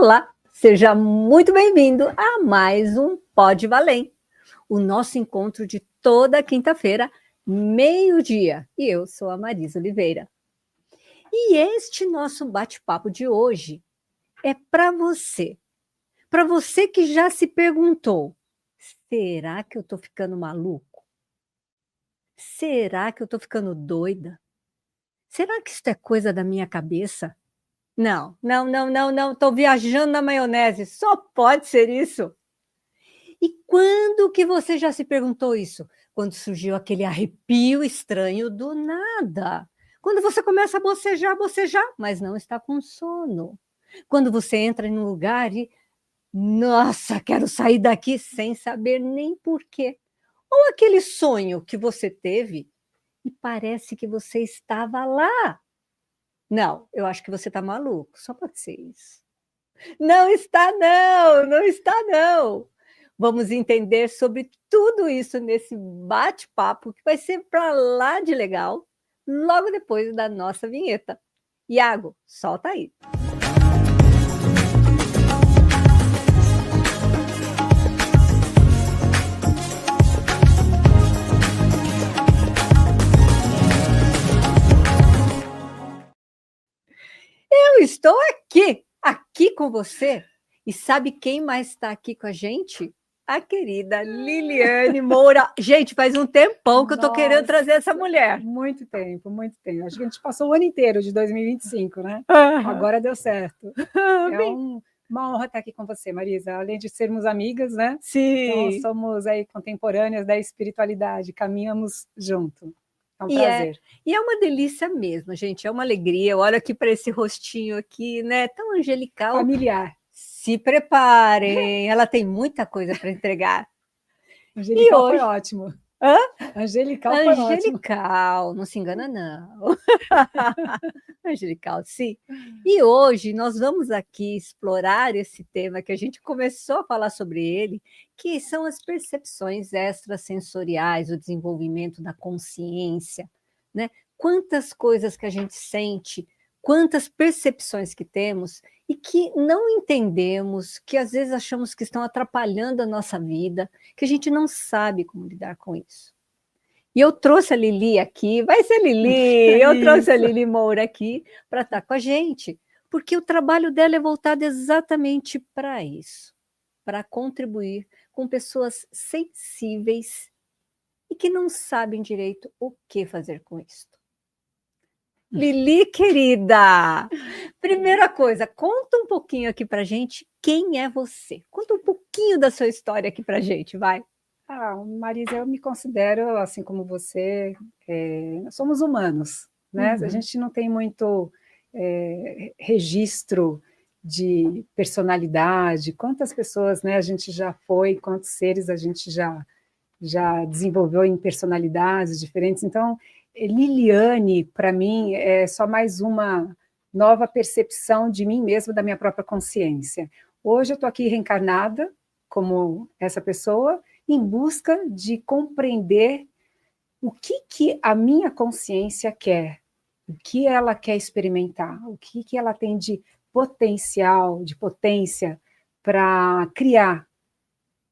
Olá, seja muito bem-vindo a mais um Pode Valer, o nosso encontro de toda quinta-feira, meio-dia. E eu sou a Marisa Oliveira. E este nosso bate-papo de hoje é para você que já se perguntou, será que eu estou ficando maluco? Será que eu estou ficando doida? Será que isso é coisa da minha cabeça? Não, estou viajando na maionese, só pode ser isso. E quando que você já se perguntou isso? Quando surgiu aquele arrepio estranho do nada. Quando você começa a bocejar, mas não está com sono. Quando você entra em um lugar e, nossa, quero sair daqui sem saber nem porquê. Ou aquele sonho que você teve e parece que você estava lá. Não, eu acho que você está maluco, só pode ser isso. Não está não, não está não. Vamos entender sobre tudo isso nesse bate-papo que vai ser para lá de legal, logo depois da nossa vinheta. Iago, solta aí. Eu estou aqui com você. E sabe quem mais está aqui com a gente? A querida Liliane Moura. Gente, faz um tempão que eu estou querendo trazer essa mulher. Muito tempo, muito tempo. Acho que a gente passou o ano inteiro de 2025, né? Agora deu certo. Uma honra estar aqui com você, Marisa. Além de sermos amigas, né? Sim. Então, somos aí contemporâneas da espiritualidade, caminhamos junto. É um prazer. E é uma delícia mesmo, gente. É uma alegria. Olha aqui para esse rostinho aqui, né? Tão angelical. Familiar. Se preparem, ela tem muita coisa para entregar. Angelical foi ótimo. Hã? Angelical foi ótimo. Angelical, não se engana não. Angelical, sim. E hoje nós vamos aqui explorar esse tema que a gente começou a falar sobre ele, que são as percepções extrasensoriais, o desenvolvimento da consciência, né? Quantas coisas que a gente sente, quantas percepções que temos e que não entendemos, que às vezes achamos que estão atrapalhando a nossa vida, que a gente não sabe como lidar com isso. E eu trouxe a Lili aqui, vai ser Lili, eu trouxe a Lili Moura aqui para estar com a gente, porque o trabalho dela é voltado exatamente para isso, para contribuir com pessoas sensíveis e que não sabem direito o que fazer com isso. Lili, querida, primeira coisa, conta um pouquinho aqui para gente quem é você. Conta um pouquinho da sua história aqui para gente, vai. Marisa, eu me considero, assim como você, nós somos humanos, né? A gente não tem muito registro de personalidade, quantas pessoas, né, a gente já foi, quantos seres a gente já desenvolveu em personalidades diferentes. Então, Liliane, para mim, é só mais uma nova percepção de mim mesma, da minha própria consciência. Hoje eu estou aqui reencarnada como essa pessoa, em busca de compreender o que a minha consciência quer, o que ela quer experimentar, o que ela tem de potencial, de potência para criar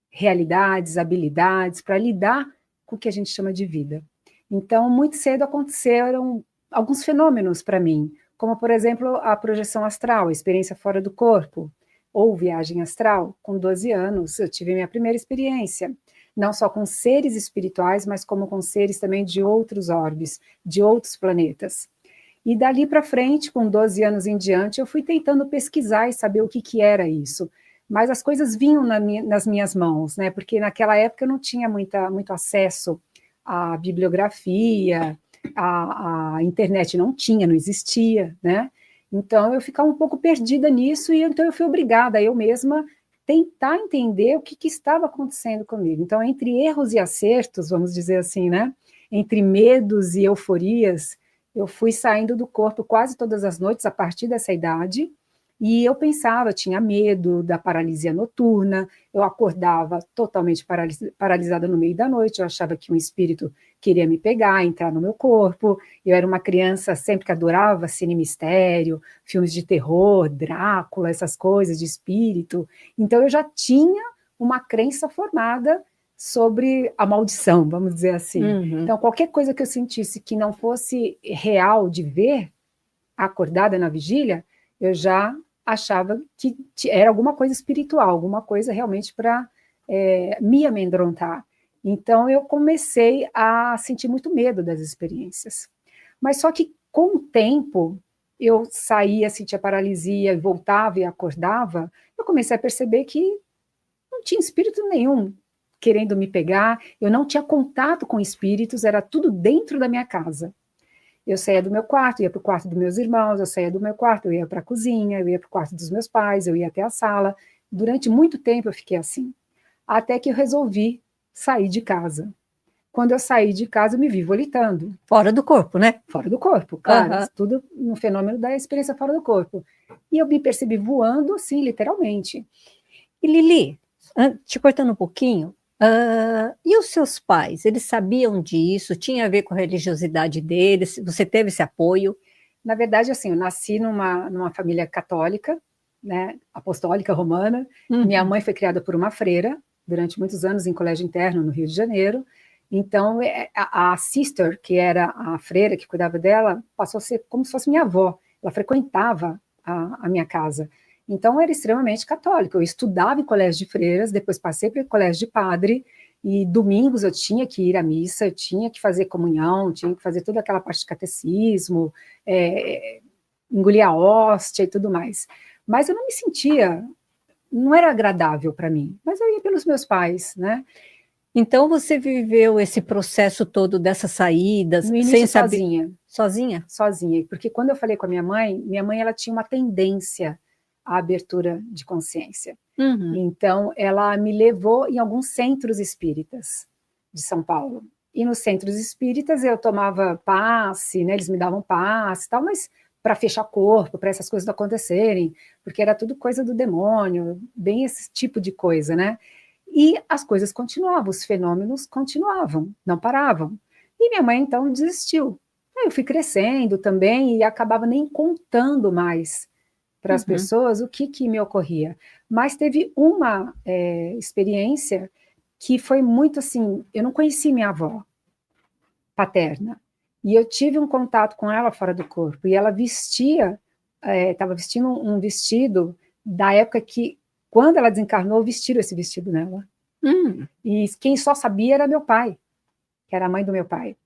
realidades, habilidades, para lidar com o que a gente chama de vida. Então, muito cedo aconteceram alguns fenômenos para mim, como, por exemplo, a projeção astral, a experiência fora do corpo, ou viagem astral. Com 12 anos, eu tive minha primeira experiência, não só com seres espirituais, mas como com seres também de outros orbes, de outros planetas. E dali para frente, com 12 anos em diante, eu fui tentando pesquisar e saber o que era isso. Mas as coisas vinham nas minhas mãos, né? Porque naquela época eu não tinha muito acesso à bibliografia, a internet não existia, né? Então eu ficava um pouco perdida nisso, e então eu fui obrigada, eu mesma, tentar entender o que estava acontecendo comigo. Então, entre erros e acertos, vamos dizer assim, né? Entre medos e euforias, eu fui saindo do corpo quase todas as noites a partir dessa idade, E eu pensava, eu tinha medo da paralisia noturna, eu acordava totalmente paralisada no meio da noite, eu achava que um espírito queria me pegar, entrar no meu corpo. Eu era uma criança sempre que adorava cine mistério, filmes de terror, Drácula, essas coisas de espírito. Então eu já tinha uma crença formada sobre a maldição, vamos dizer assim. Uhum. Então qualquer coisa que eu sentisse que não fosse real de ver, acordada na vigília, eu já achava que era alguma coisa espiritual, alguma coisa realmente para me amedrontar. Então eu comecei a sentir muito medo das experiências. Mas só que com o tempo, eu saía, sentia paralisia, voltava e acordava, eu comecei a perceber que não tinha espírito nenhum querendo me pegar, eu não tinha contato com espíritos, era tudo dentro da minha casa. Eu saía do meu quarto, ia para o quarto dos meus irmãos, eu saía do meu quarto, eu ia para a cozinha, eu ia para o quarto dos meus pais, eu ia até a sala. Durante muito tempo eu fiquei assim, até que eu resolvi sair de casa. Quando eu saí de casa, eu me vi volitando. Fora do corpo, né? Fora do corpo, claro. Tudo no fenômeno da experiência fora do corpo. E eu me percebi voando, assim, literalmente. E Lili, te cortando um pouquinho, e os seus pais, eles sabiam disso? Tinha a ver com a religiosidade deles? Você teve esse apoio? Na verdade, assim, eu nasci numa família católica, né, apostólica romana. Minha mãe foi criada por uma freira, durante muitos anos em colégio interno no Rio de Janeiro. Então, a sister, que era a freira que cuidava dela, passou a ser como se fosse minha avó. Ela frequentava a minha casa. Então, eu era extremamente católica. Eu estudava em colégio de freiras, depois passei para o colégio de padre, e domingos eu tinha que ir à missa, eu tinha que fazer comunhão, tinha que fazer toda aquela parte de catecismo, engolir a hóstia e tudo mais. Mas eu não me sentia, não era agradável para mim, mas eu ia pelos meus pais, né? Então você viveu esse processo todo dessas saídas no início sem saber... sozinha. Sozinha? Sozinha, porque quando eu falei com a minha mãe ela tinha uma tendência à abertura de consciência. Então, ela me levou em alguns centros espíritas de São Paulo. E nos centros espíritas eu tomava passe, né, eles me davam passe e tal, mas para fechar corpo, para essas coisas não acontecerem, porque era tudo coisa do demônio, bem esse tipo de coisa, né? E as coisas continuavam, os fenômenos continuavam, não paravam. E minha mãe, então, desistiu. Aí eu fui crescendo também e acabava nem contando mais para as pessoas o que me ocorria. Mas teve uma experiência que foi muito assim, eu não conheci minha avó paterna, e eu tive um contato com ela fora do corpo, e ela vestia, estava vestindo um vestido da época que, quando ela desencarnou, vestiram esse vestido nela. E quem só sabia era meu pai, que era a mãe do meu pai.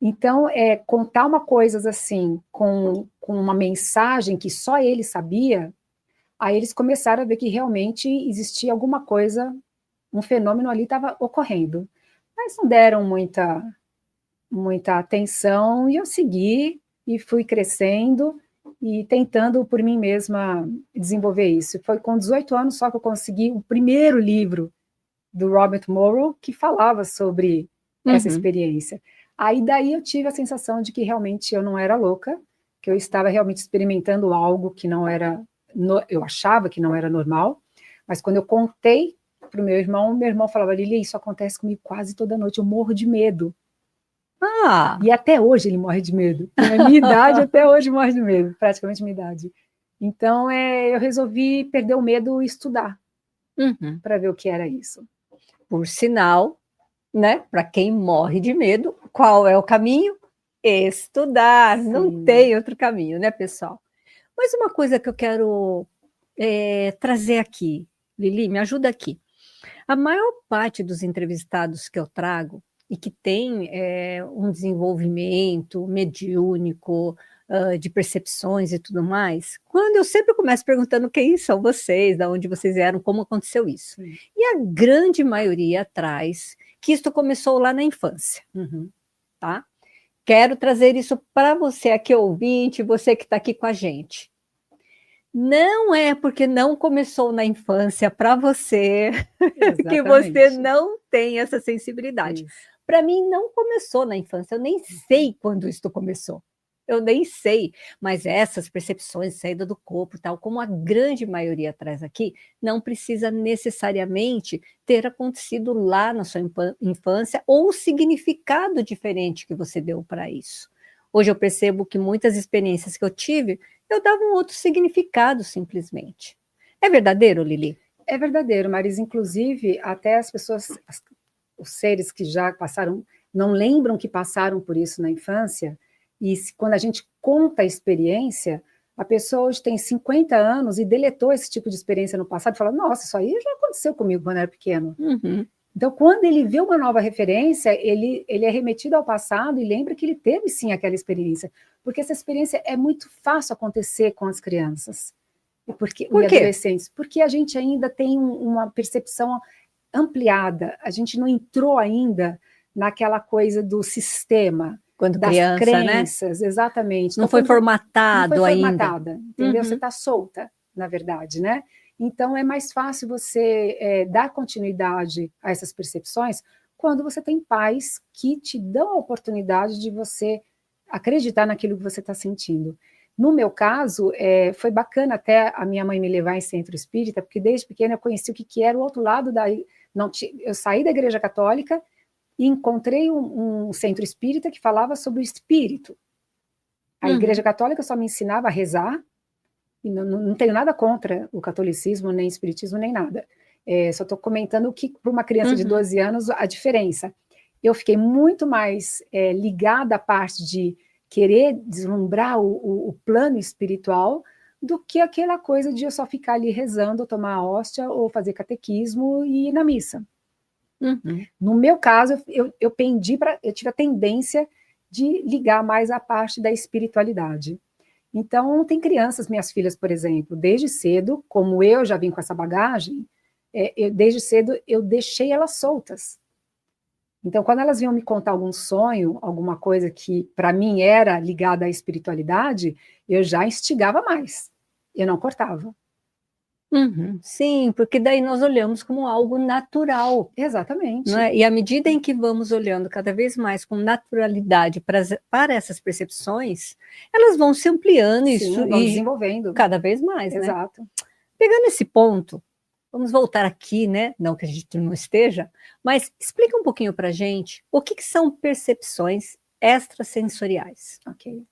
Então, contar uma coisa assim, com uma mensagem que só ele sabia, aí eles começaram a ver que realmente existia alguma coisa, um fenômeno ali estava ocorrendo. Mas não deram muita atenção, e eu segui, e fui crescendo, e tentando por mim mesma desenvolver isso. Foi com 18 anos só que eu consegui o primeiro livro do Robert Morrow, que falava sobre essa experiência. Aí daí eu tive a sensação de que realmente eu não era louca, que eu estava realmente experimentando algo que não era, eu achava que não era normal, mas quando eu contei para o meu irmão falava, Lili, isso acontece comigo quase toda noite, eu morro de medo. E até hoje ele morre de medo. Na minha idade, até hoje morre de medo, praticamente minha idade. Então, eu resolvi perder o medo e estudar, para ver o que era isso. Por sinal, né? Para quem morre de medo, qual é o caminho? Estudar. Sim. Não tem outro caminho, né, pessoal? Mas uma coisa que eu quero trazer aqui, Lili, me ajuda aqui. A maior parte dos entrevistados que eu trago e que tem um desenvolvimento mediúnico, de percepções e tudo mais, quando eu sempre começo perguntando quem são vocês, de onde vocês eram, como aconteceu isso. Sim. E a grande maioria traz que isso começou lá na infância. Tá? Quero trazer isso para você aqui, ouvinte, você que está aqui com a gente. Não é porque não começou na infância para você que você não tem essa sensibilidade. Para mim, não começou na infância, eu nem sei quando isso começou. eu nem sei, mas essas percepções de saída do corpo, tal como a grande maioria traz aqui, não precisa necessariamente ter acontecido lá na sua infância ou o significado diferente que você deu para isso. Hoje eu percebo que muitas experiências que eu tive, eu dava um outro significado simplesmente. É verdadeiro, Lili? É verdadeiro, Marisa. Inclusive, até as pessoas, os seres que já passaram, não lembram que passaram por isso na infância, e quando a gente conta a experiência, a pessoa hoje tem 50 anos e deletou esse tipo de experiência no passado e fala, nossa, isso aí já aconteceu comigo quando eu era pequeno. Uhum. Então, quando ele vê uma nova referência, ele é remetido ao passado e lembra que ele teve sim aquela experiência, porque essa experiência é muito fácil acontecer com as crianças e Por quê? adolescentes, porque a gente ainda tem uma percepção ampliada, a gente não entrou ainda naquela coisa do sistema, Quando das criança, crenças, né? Exatamente. Não Então, foi formatado não foi ainda. formatada, entendeu? Você está solta, na verdade, né? Então, é mais fácil você dar continuidade a essas percepções quando você tem pais que te dão a oportunidade de você acreditar naquilo que você está sentindo. No meu caso, foi bacana até a minha mãe me levar em centro espírita, porque desde pequena eu conheci o que era o outro lado da... eu saí da igreja católica e encontrei um centro espírita que falava sobre o espírito. A igreja católica só me ensinava a rezar, e não tenho nada contra o catolicismo, nem espiritismo, nem nada. Só estou comentando que, para uma criança de 12 anos, a diferença. Eu fiquei muito mais ligada à parte de querer deslumbrar o plano espiritual do que aquela coisa de eu só ficar ali rezando, tomar a hóstia, ou fazer catequismo e ir na missa. No meu caso, eu tive a tendência de ligar mais à parte da espiritualidade. Então, tem crianças, minhas filhas, por exemplo, desde cedo, como eu já vim com essa bagagem, desde cedo eu deixei elas soltas. Então, quando elas vinham me contar algum sonho, alguma coisa que para mim era ligada à espiritualidade, eu já instigava mais, eu não cortava. Sim, porque daí nós olhamos como algo natural. Exatamente. Não é? E à medida em que vamos olhando cada vez mais com naturalidade para essas percepções, elas vão se ampliando. Sim, vão desenvolvendo. Cada vez mais, Exato. né? Pegando esse ponto, vamos voltar aqui, né? Não que a gente não esteja, mas explica um pouquinho para a gente o que são percepções extrasensoriais. Ok.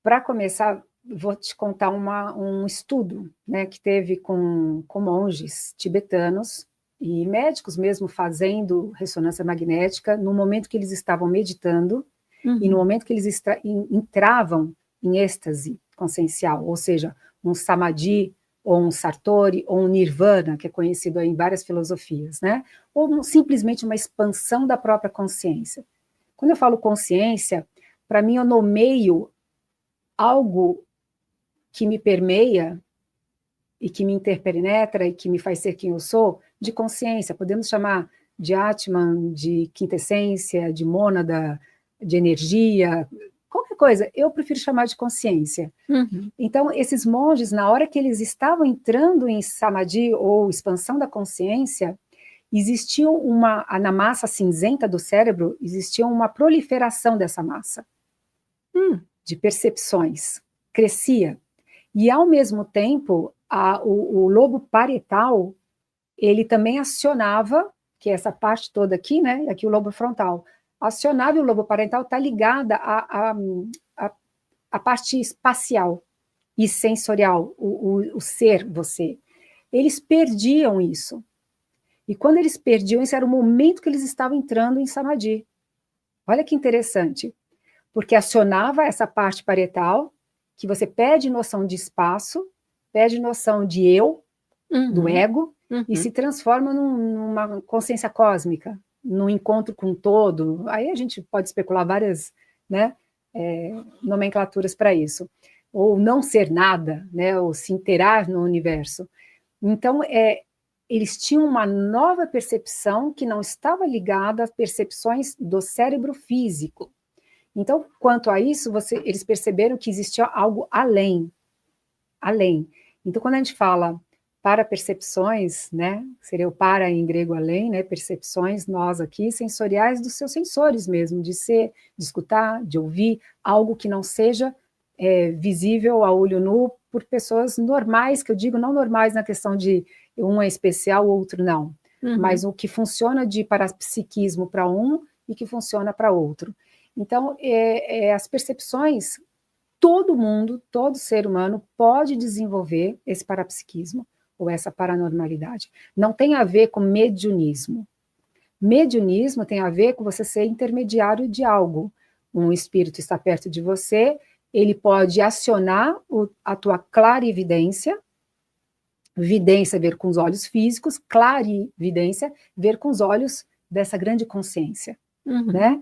Para começar, vou te contar um estudo, né, que teve com monges tibetanos e médicos mesmo fazendo ressonância magnética no momento que eles estavam meditando e no momento que eles entravam em êxtase consciencial, ou seja, um samadhi, ou um sartori, ou um nirvana, que é conhecido em várias filosofias, né? Ou simplesmente uma expansão da própria consciência. Quando eu falo consciência, para mim eu nomeio algo que me permeia e que me interpenetra e que me faz ser quem eu sou, de consciência. Podemos chamar de Atman, de quintessência, de mônada, de energia, qualquer coisa. Eu prefiro chamar de consciência. Então, esses monges, na hora que eles estavam entrando em samadhi ou expansão da consciência, existia na massa cinzenta do cérebro, existia uma proliferação dessa massa de percepções, crescia. E, ao mesmo tempo, o lobo parietal, ele também acionava, que é essa parte toda aqui, né? Aqui o lobo frontal, acionava, e o lobo parietal está ligada à parte espacial e sensorial, o ser, você. Eles perdiam isso. E quando eles perdiam isso, era o momento que eles estavam entrando em samadhi. Olha que interessante. Porque acionava essa parte parietal, que você perde noção de espaço, perde noção de eu, do ego, e se transforma numa consciência cósmica, num encontro com o todo. Aí a gente pode especular várias, né, nomenclaturas para isso. Ou não ser nada, né, ou se inteirar no universo. Então, eles tinham uma nova percepção que não estava ligada às percepções do cérebro físico. Então, quanto a isso, eles perceberam que existia algo além. Então, quando a gente fala para percepções, né? Seria o para em grego além, né? Percepções, nós aqui, sensoriais dos seus sensores mesmo, de ser, de escutar, de ouvir, algo que não seja visível a olho nu por pessoas normais, que eu digo não normais na questão de um é especial, o outro não, mas o que funciona de parapsiquismo para um e que funciona para outro. Então, as percepções, todo mundo, todo ser humano pode desenvolver esse parapsiquismo ou essa paranormalidade. Não tem a ver com mediunismo. Mediunismo tem a ver com você ser intermediário de algo. Um espírito está perto de você, ele pode acionar a tua clarividência, vidência, ver com os olhos físicos, clarividência, ver com os olhos dessa grande consciência, né?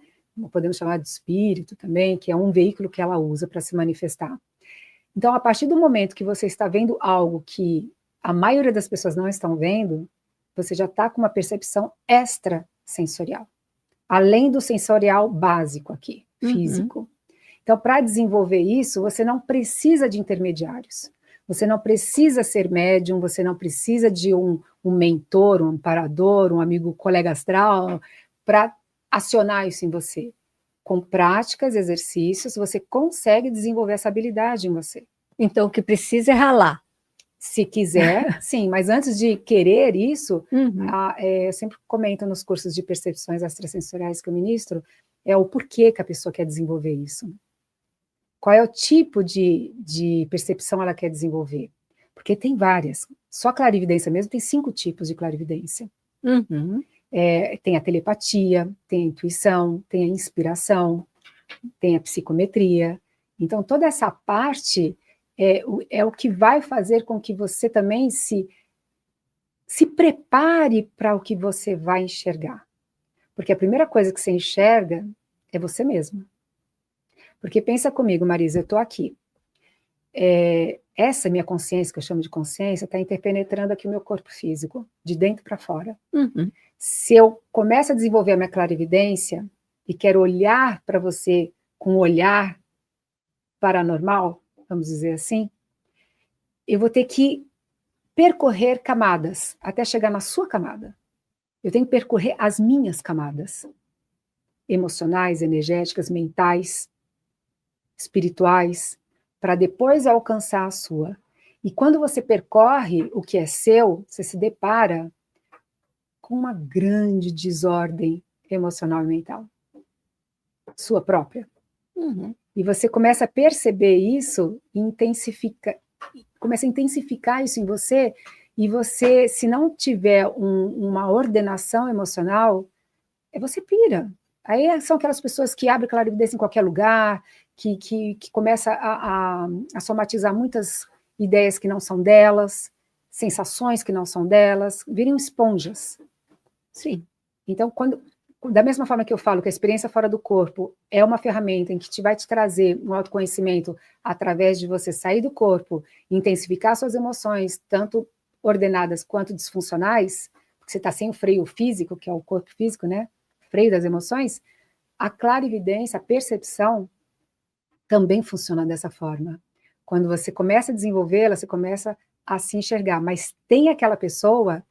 Podemos chamar de espírito também, que é um veículo que ela usa para se manifestar. Então, a partir do momento que você está vendo algo que a maioria das pessoas não estão vendo, você já está com uma percepção extrasensorial, além do sensorial básico aqui, físico. Então, para desenvolver isso, você não precisa de intermediários, você não precisa ser médium, você não precisa de um mentor, um amparador, um amigo colega astral, para acionar isso em você. Com práticas, exercícios, você consegue desenvolver essa habilidade em você. Então, o que precisa é ralar. Se quiser, sim, mas antes de querer isso, eu sempre comento nos cursos de percepções extrasensoriais que eu ministro, é o porquê que a pessoa quer desenvolver isso. Qual é o tipo de percepção ela quer desenvolver? Porque tem várias. Só a clarividência mesmo tem 5 tipos de clarividência. Tem a telepatia, tem a intuição, tem a inspiração, tem a psicometria. Então, toda essa parte é o que vai fazer com que você também se prepare para o que você vai enxergar. Porque a primeira coisa que você enxerga é você mesmo. Porque pensa comigo, Marisa, eu estou aqui. Essa minha consciência, que eu chamo de consciência, está interpenetrando aqui o meu corpo físico, de dentro para fora. Se eu começo a desenvolver a minha clarividência e quero olhar para você com um olhar paranormal, vamos dizer assim, eu vou ter que percorrer camadas até chegar na sua camada. Eu tenho que percorrer as minhas camadas emocionais, energéticas, mentais, espirituais, para depois alcançar a sua. E quando você percorre o que é seu, você se depara com uma grande desordem emocional e mental. Sua própria. E você começa a perceber isso e começa a intensificar isso em você, e você, se não tiver uma ordenação emocional, você pira. Aí são aquelas pessoas que abrem clarividência em qualquer lugar, que começa a somatizar muitas ideias que não são delas, sensações que não são delas, viram esponjas. Sim. Então, da mesma forma que eu falo que a experiência fora do corpo é uma ferramenta em que vai te trazer um autoconhecimento através de você sair do corpo, intensificar suas emoções, tanto ordenadas quanto disfuncionais, porque você está sem o freio físico, que é o corpo físico, né? Freio das emoções, a clarividência, a percepção, também funciona dessa forma. Quando você começa a desenvolvê-la, você começa a se enxergar, mas tem aquela pessoa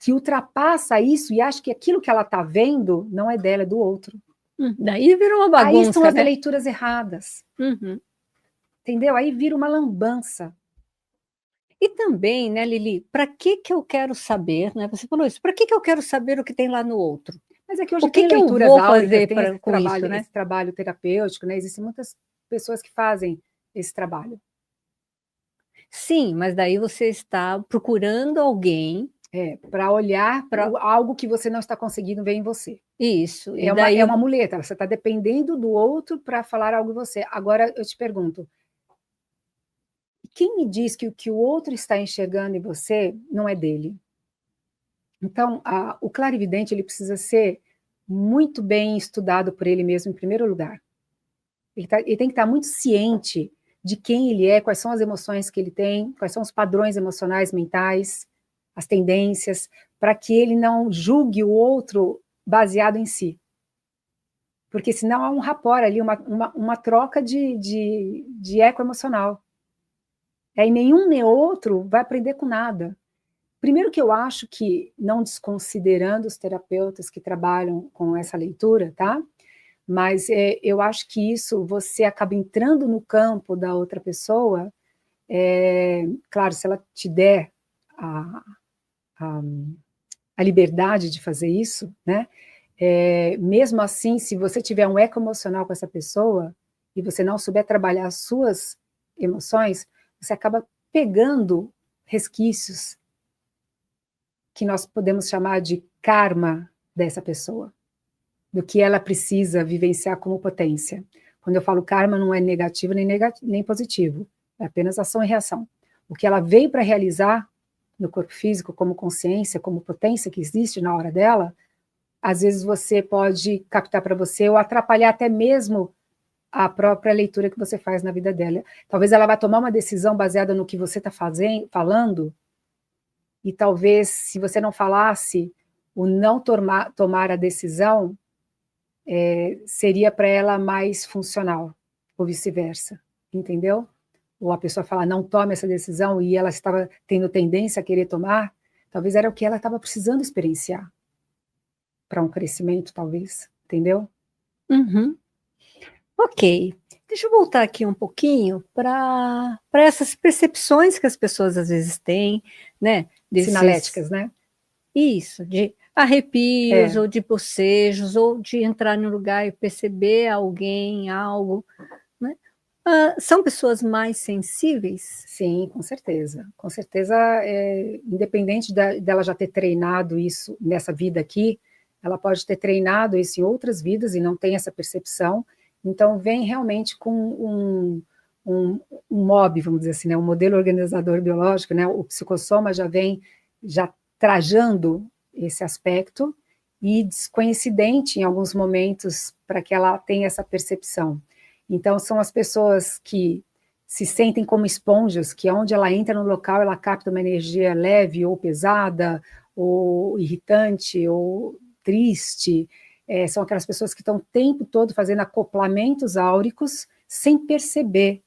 que ultrapassa isso e acha que aquilo que ela está vendo não é dela, é do outro. Daí vira uma bagunça, aí são as leituras erradas. Entendeu? Aí vira uma lambança. E também, né, Lili, para que eu quero saber, né? Você falou isso, para que eu quero saber o que tem lá no outro? Mas é que hoje o que tem que leituras eu vou áuricas, fazer tem esse com trabalho, isso, né? esse trabalho terapêutico, né? Existem muitas pessoas que fazem esse trabalho. Sim, mas daí você está procurando alguém para olhar para algo que você não está conseguindo ver em você. Isso. É uma muleta, você está dependendo do outro para falar algo em você. Agora eu te pergunto, quem me diz que o que o outro está enxergando em você não é dele? Então, o clarividente ele precisa ser muito bem estudado por ele mesmo, em primeiro lugar. Ele tem que estar muito ciente de quem ele é, quais são as emoções que ele tem, quais são os padrões emocionais, mentais, as tendências, para que ele não julgue o outro baseado em si. Porque senão há um rapport ali, uma troca de eco emocional. Aí nenhum nem outro vai aprender com nada. Primeiro que eu acho que, não desconsiderando os terapeutas que trabalham com essa leitura, tá? Mas eu acho que isso, você acaba entrando no campo da outra pessoa, claro, se ela te der a, a, a liberdade de fazer isso, né? Mesmo assim, se você tiver um eco emocional com essa pessoa, e você não souber trabalhar as suas emoções, você acaba pegando resquícios que nós podemos chamar de karma dessa pessoa, do que ela precisa vivenciar como potência. Quando eu falo karma, não é negativo nem positivo, é apenas ação e reação. O que ela veio para realizar no corpo físico, como consciência, como potência que existe na hora dela, às vezes você pode captar para você ou atrapalhar até mesmo a própria leitura que você faz na vida dela. Talvez ela vá tomar uma decisão baseada no que você está falando, e talvez, se você não falasse, o não tomar a decisão seria para ela mais funcional, ou vice-versa, entendeu? Ou a pessoa fala, não tome essa decisão, e ela estava tendo tendência a querer tomar, talvez era o que ela estava precisando experienciar, para um crescimento, talvez, entendeu? Uhum. Ok, deixa eu voltar aqui um pouquinho para essas percepções que as pessoas às vezes têm, né? Sinaléticas, né? Isso, de arrepios, ou de bocejos, ou de entrar no lugar e perceber alguém, algo, né? São pessoas mais sensíveis? Sim, com certeza. Com certeza, independente dela já ter treinado isso nessa vida aqui, ela pode ter treinado isso em outras vidas e não tem essa percepção. Então, vem realmente com um MOB, vamos dizer assim, né? Um modelo organizador biológico, né? O psicossoma já vem já trajando esse aspecto e descoincidente em alguns momentos para que ela tenha essa percepção. Então, são as pessoas que se sentem como esponjas, que onde ela entra no local, ela capta uma energia leve ou pesada, ou irritante, ou triste. São aquelas pessoas que estão o tempo todo fazendo acoplamentos áuricos sem perceber,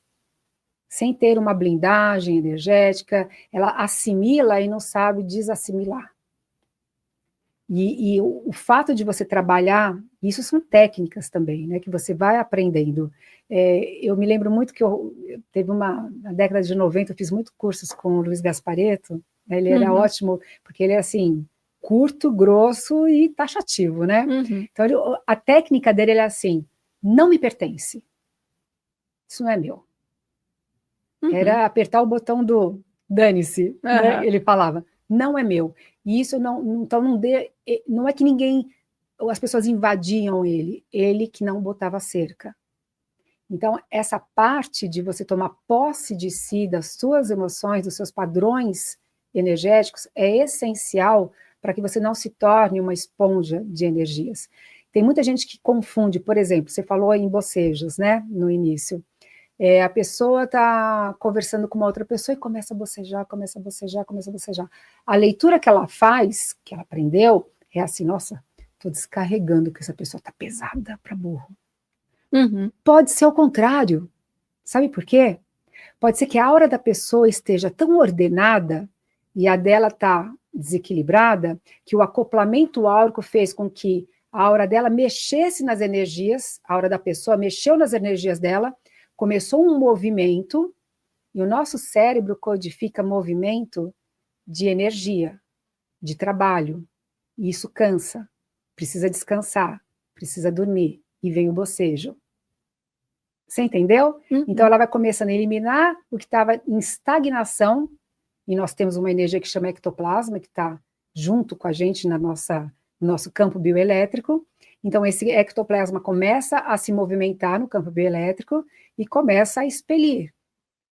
sem ter uma blindagem energética, ela assimila e não sabe desassimilar. E o fato de você trabalhar, isso são técnicas também, né, que você vai aprendendo. Eu me lembro muito que na década de 90, eu fiz muitos cursos com o Luiz Gasparetto, né, ele era ótimo, porque ele é assim, curto, grosso e taxativo, né? Então, a técnica dele é assim, não me pertence, isso não é meu. Era apertar o botão do dane-se, né? Ele falava, não é meu. E isso então não é que ninguém, ou as pessoas invadiam ele que não botava cerca. Então, essa parte de você tomar posse de si, das suas emoções, dos seus padrões energéticos, é essencial para que você não se torne uma esponja de energias. Tem muita gente que confunde, por exemplo, você falou em bocejos, né, no início. A pessoa está conversando com uma outra pessoa e começa a bocejar, começa a bocejar, começa a bocejar. A leitura que ela faz, que ela aprendeu, é assim, nossa, estou descarregando que essa pessoa está pesada para burro. Pode ser o contrário. Sabe por quê? Pode ser que a aura da pessoa esteja tão ordenada e a dela está desequilibrada que o acoplamento áurico fez com que a aura dela mexesse nas energias, a aura da pessoa mexeu nas energias dela, começou um movimento, e o nosso cérebro codifica movimento de energia, de trabalho, e isso cansa, precisa descansar, precisa dormir, e vem o bocejo. Você entendeu? Então ela vai começando a eliminar o que estava em estagnação, e nós temos uma energia que chama ectoplasma, que está junto com a gente no nosso campo bioelétrico. Então esse ectoplasma começa a se movimentar no campo bioelétrico e começa a expelir.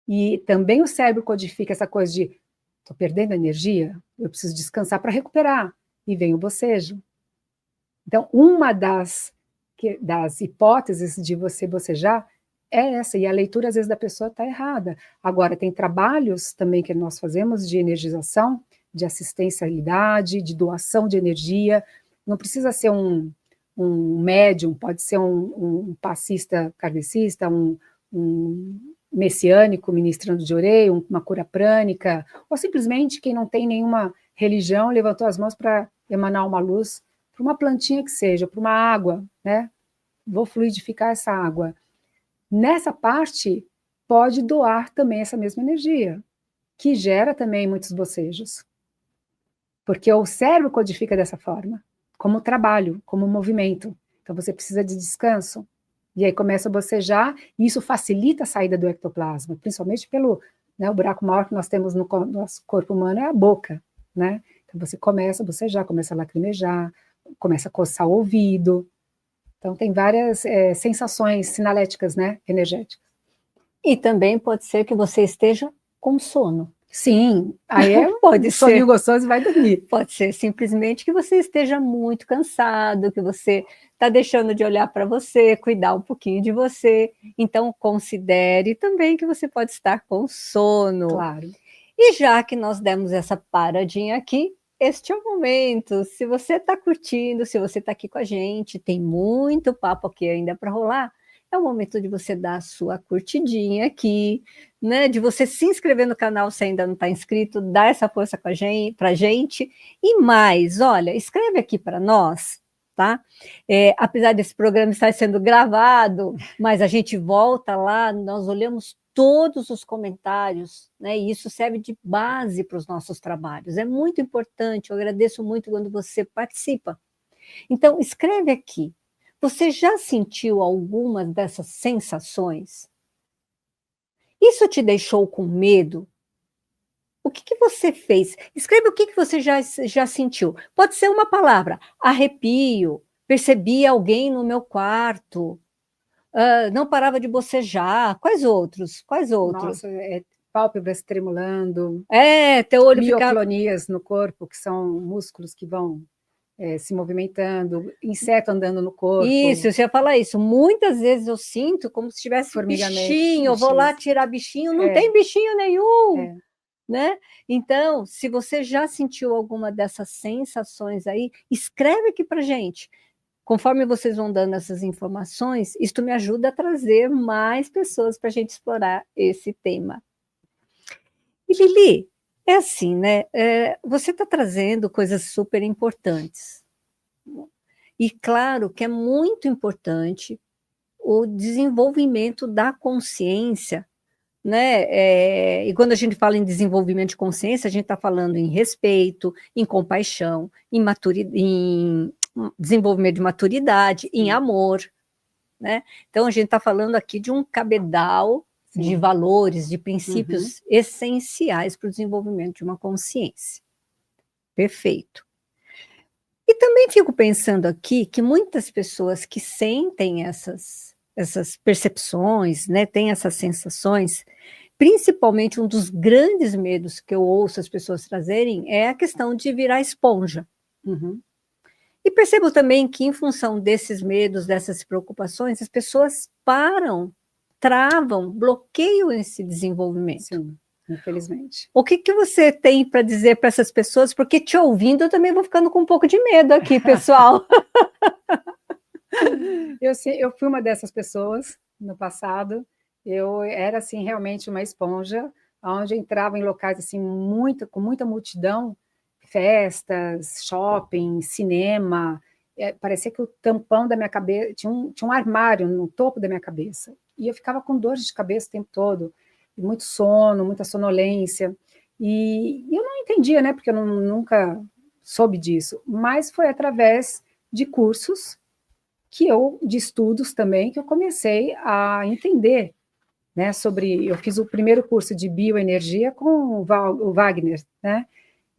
E também o cérebro codifica essa coisa de estou perdendo energia, eu preciso descansar para recuperar, e vem o bocejo. Então uma das hipóteses de você bocejar é essa, e a leitura às vezes da pessoa está errada. Agora, tem trabalhos também que nós fazemos de energização, de assistencialidade, de doação de energia, não precisa ser um médium, pode ser um passista kardecista, um messiânico ministrando de Orei, uma cura prânica, ou simplesmente quem não tem nenhuma religião levantou as mãos para emanar uma luz para uma plantinha que seja, para uma água, né? Vou fluidificar essa água. Nessa parte, pode doar também essa mesma energia, que gera também muitos bocejos. Porque o cérebro codifica dessa forma, como trabalho, como movimento. Então você precisa de descanso. E aí começa a bocejar, e isso facilita a saída do ectoplasma, principalmente pelo, né, o buraco maior que nós temos no nosso corpo humano é a boca, né? Então você começa a bocejar, começa a lacrimejar, começa a coçar o ouvido. Então tem várias sensações sinaléticas, né, energéticas. E também pode ser que você esteja com sono. Sim, aí pode ser. Soninho gostoso e vai dormir. Pode ser simplesmente que você esteja muito cansado, que você está deixando de olhar para você, cuidar um pouquinho de você. Então, considere também que você pode estar com sono. Claro. E já que nós demos essa paradinha aqui, este é o momento. Se você está curtindo, se você está aqui com a gente, tem muito papo aqui ainda para rolar. É o momento de você dar a sua curtidinha aqui, né? De você se inscrever no canal se ainda não está inscrito, dar essa força para a gente. E mais, olha, escreve aqui para nós, tá? Apesar desse programa estar sendo gravado, mas a gente volta lá, nós olhamos todos os comentários, né? E isso serve de base para os nossos trabalhos. É muito importante, eu agradeço muito quando você participa. Então, escreve aqui. Você já sentiu algumas dessas sensações? Isso te deixou com medo? O que você fez? Escreve o que você já sentiu. Pode ser uma palavra: arrepio, percebi alguém no meu quarto, não parava de bocejar. Quais outros? Nossa, pálpebras tremulando, teu olho mioclonias no corpo, que são músculos que vão se movimentando, inseto andando no corpo. Isso, você ia falar isso. Muitas vezes eu sinto como se tivesse bichinho, eu vou lá tirar bichinho, não tem bichinho nenhum. Né? Então, se você já sentiu alguma dessas sensações aí, escreve aqui para gente. Conforme vocês vão dando essas informações, isto me ajuda a trazer mais pessoas para a gente explorar esse tema. E Lili, é assim, né? Você está trazendo coisas super importantes. E claro que é muito importante o desenvolvimento da consciência, né? E quando a gente fala em desenvolvimento de consciência, a gente está falando em respeito, em compaixão, em desenvolvimento de maturidade, em amor, né? Então a gente está falando aqui de um cabedal de valores, de princípios essenciais para o desenvolvimento de uma consciência. Perfeito. E também fico pensando aqui que muitas pessoas que sentem essas percepções, né, têm essas sensações, principalmente um dos grandes medos que eu ouço as pessoas trazerem é a questão de virar esponja. E percebo também que, em função desses medos, dessas preocupações, as pessoas param, travam, bloqueiam esse desenvolvimento. Sim, infelizmente. O que você tem para dizer para essas pessoas? Porque te ouvindo, eu também vou ficando com um pouco de medo aqui, pessoal. Eu fui uma dessas pessoas no passado. Eu era assim realmente uma esponja, onde eu entrava em locais assim com muita multidão, festas, shopping, cinema. Parecia que o tampão da minha cabeça tinha um armário no topo da minha cabeça. E eu ficava com dor de cabeça o tempo todo, muito sono, muita sonolência. E eu não entendia, né? Porque eu nunca soube disso. Mas foi através de cursos de estudos também, que eu comecei a entender, né, eu fiz o primeiro curso de bioenergia com o Wagner, né,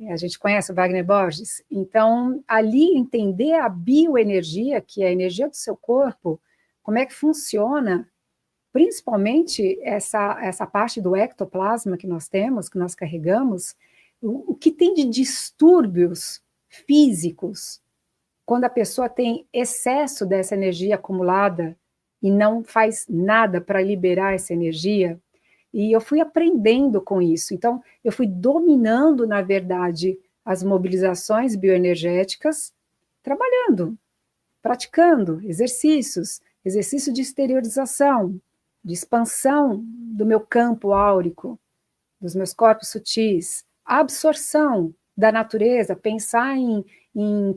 a gente conhece o Wagner Borges, então, ali entender a bioenergia, que é a energia do seu corpo, como é que funciona, principalmente essa parte do ectoplasma que nós temos, que nós carregamos, o que tem de distúrbios físicos, quando a pessoa tem excesso dessa energia acumulada e não faz nada para liberar essa energia, e eu fui aprendendo com isso. Então, eu fui dominando, na verdade, as mobilizações bioenergéticas, trabalhando, praticando exercício de exteriorização, de expansão do meu campo áurico, dos meus corpos sutis, absorção da natureza, pensar em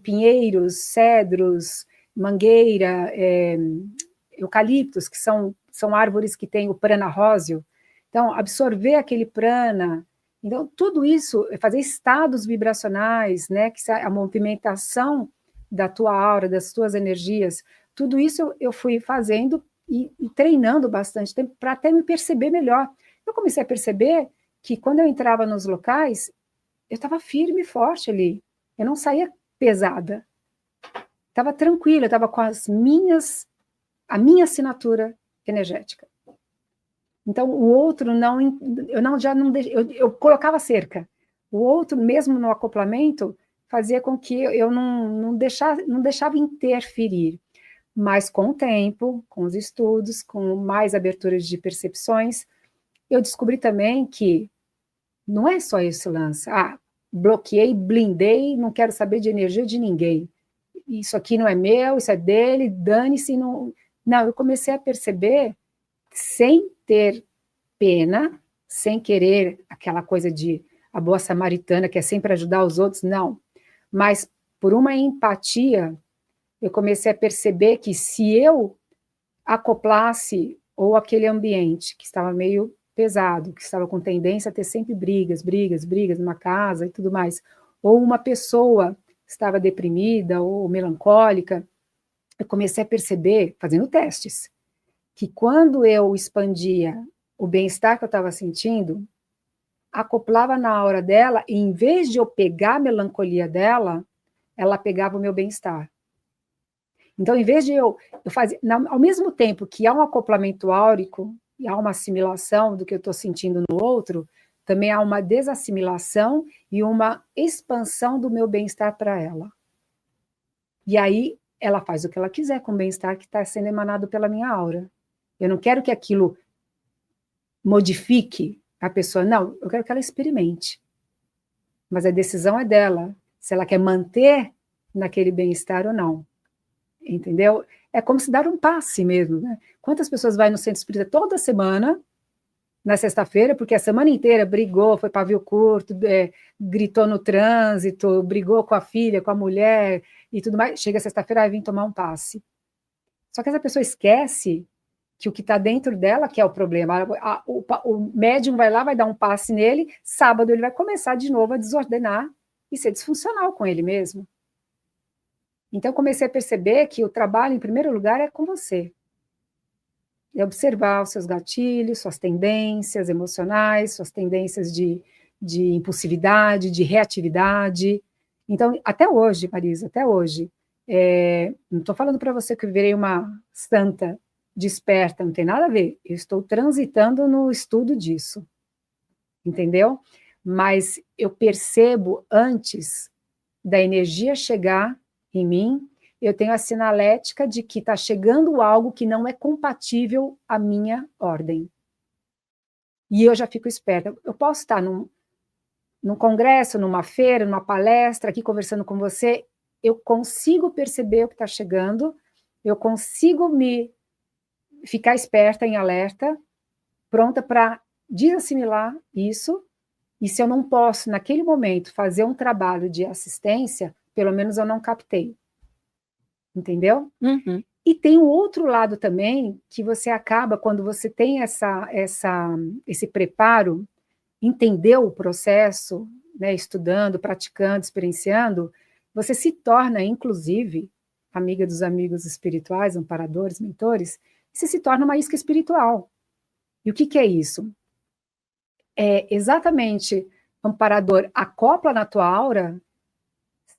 pinheiros, cedros, mangueira, eucaliptos, que são árvores que têm o prana róseo. Então, absorver aquele prana. Então, tudo isso, fazer estados vibracionais, né, que a movimentação da tua aura, das tuas energias, tudo isso eu fui fazendo e treinando bastante tempo para até me perceber melhor. Eu comecei a perceber que quando eu entrava nos locais, eu estava firme e forte ali. Eu não saía pesada. Estava tranquila, estava com a minha assinatura energética. Então, o outro eu colocava cerca. O outro, mesmo no acoplamento, fazia com que eu não deixava interferir. Mas com o tempo, com os estudos, com mais aberturas de percepções, eu descobri também que não é só esse lance. Bloqueei, blindei, não quero saber de energia de ninguém. Isso aqui não é meu, isso é dele, dane-se. Não, eu comecei a perceber, sem ter pena, sem querer aquela coisa de a boa samaritana, que é sempre ajudar os outros, não. Mas por uma empatia, eu comecei a perceber que se eu acoplasse ou aquele ambiente que estava meio pesado, que estava com tendência a ter sempre brigas numa casa e tudo mais, ou uma pessoa estava deprimida ou melancólica, eu comecei a perceber, fazendo testes, que quando eu expandia o bem-estar que eu estava sentindo, acoplava na aura dela, e em vez de eu pegar a melancolia dela, ela pegava o meu bem-estar. Então, em vez de eu fazer, ao mesmo tempo que há um acoplamento áurico, e há uma assimilação do que eu estou sentindo no outro, também há uma desassimilação e uma expansão do meu bem-estar para ela. E aí, ela faz o que ela quiser com o bem-estar que está sendo emanado pela minha aura. Eu não quero que aquilo modifique a pessoa, não, eu quero que ela experimente. Mas a decisão é dela, se ela quer manter naquele bem-estar ou não. Entendeu? É como se dar um passe mesmo, né? Quantas pessoas vai no centro espírita toda semana, na sexta-feira, porque a semana inteira brigou, foi pavio curto, gritou no trânsito, brigou com a filha, com a mulher e tudo mais, chega sexta-feira e vem tomar um passe. Só que essa pessoa esquece que o que está dentro dela que é o problema. O médium vai lá, vai dar um passe nele, sábado ele vai começar de novo a desordenar e ser disfuncional com ele mesmo. Então, eu comecei a perceber que o trabalho, em primeiro lugar, é com você. É observar os seus gatilhos, suas tendências emocionais, suas tendências de impulsividade, de reatividade. Então, até hoje, Marisa, até hoje, não estou falando para você que eu virei uma santa desperta, não tem nada a ver. Eu estou transitando no estudo disso. Entendeu? Mas eu percebo antes da energia chegar em mim, eu tenho a sinalética de que está chegando algo que não é compatível à minha ordem. E eu já fico esperta. Eu posso estar num congresso, numa feira, numa palestra, aqui conversando com você, eu consigo perceber o que está chegando, eu consigo ficar esperta, em alerta, pronta para desassimilar isso, e se eu não posso, naquele momento, fazer um trabalho de assistência, pelo menos eu não captei. Entendeu? Uhum. E tem um outro lado também, que você acaba, quando você tem esse preparo, entendeu o processo, né, estudando, praticando, experienciando, você se torna, inclusive, amiga dos amigos espirituais, amparadores, mentores, você se torna uma isca espiritual. E o que é isso? É exatamente, amparador acopla na tua aura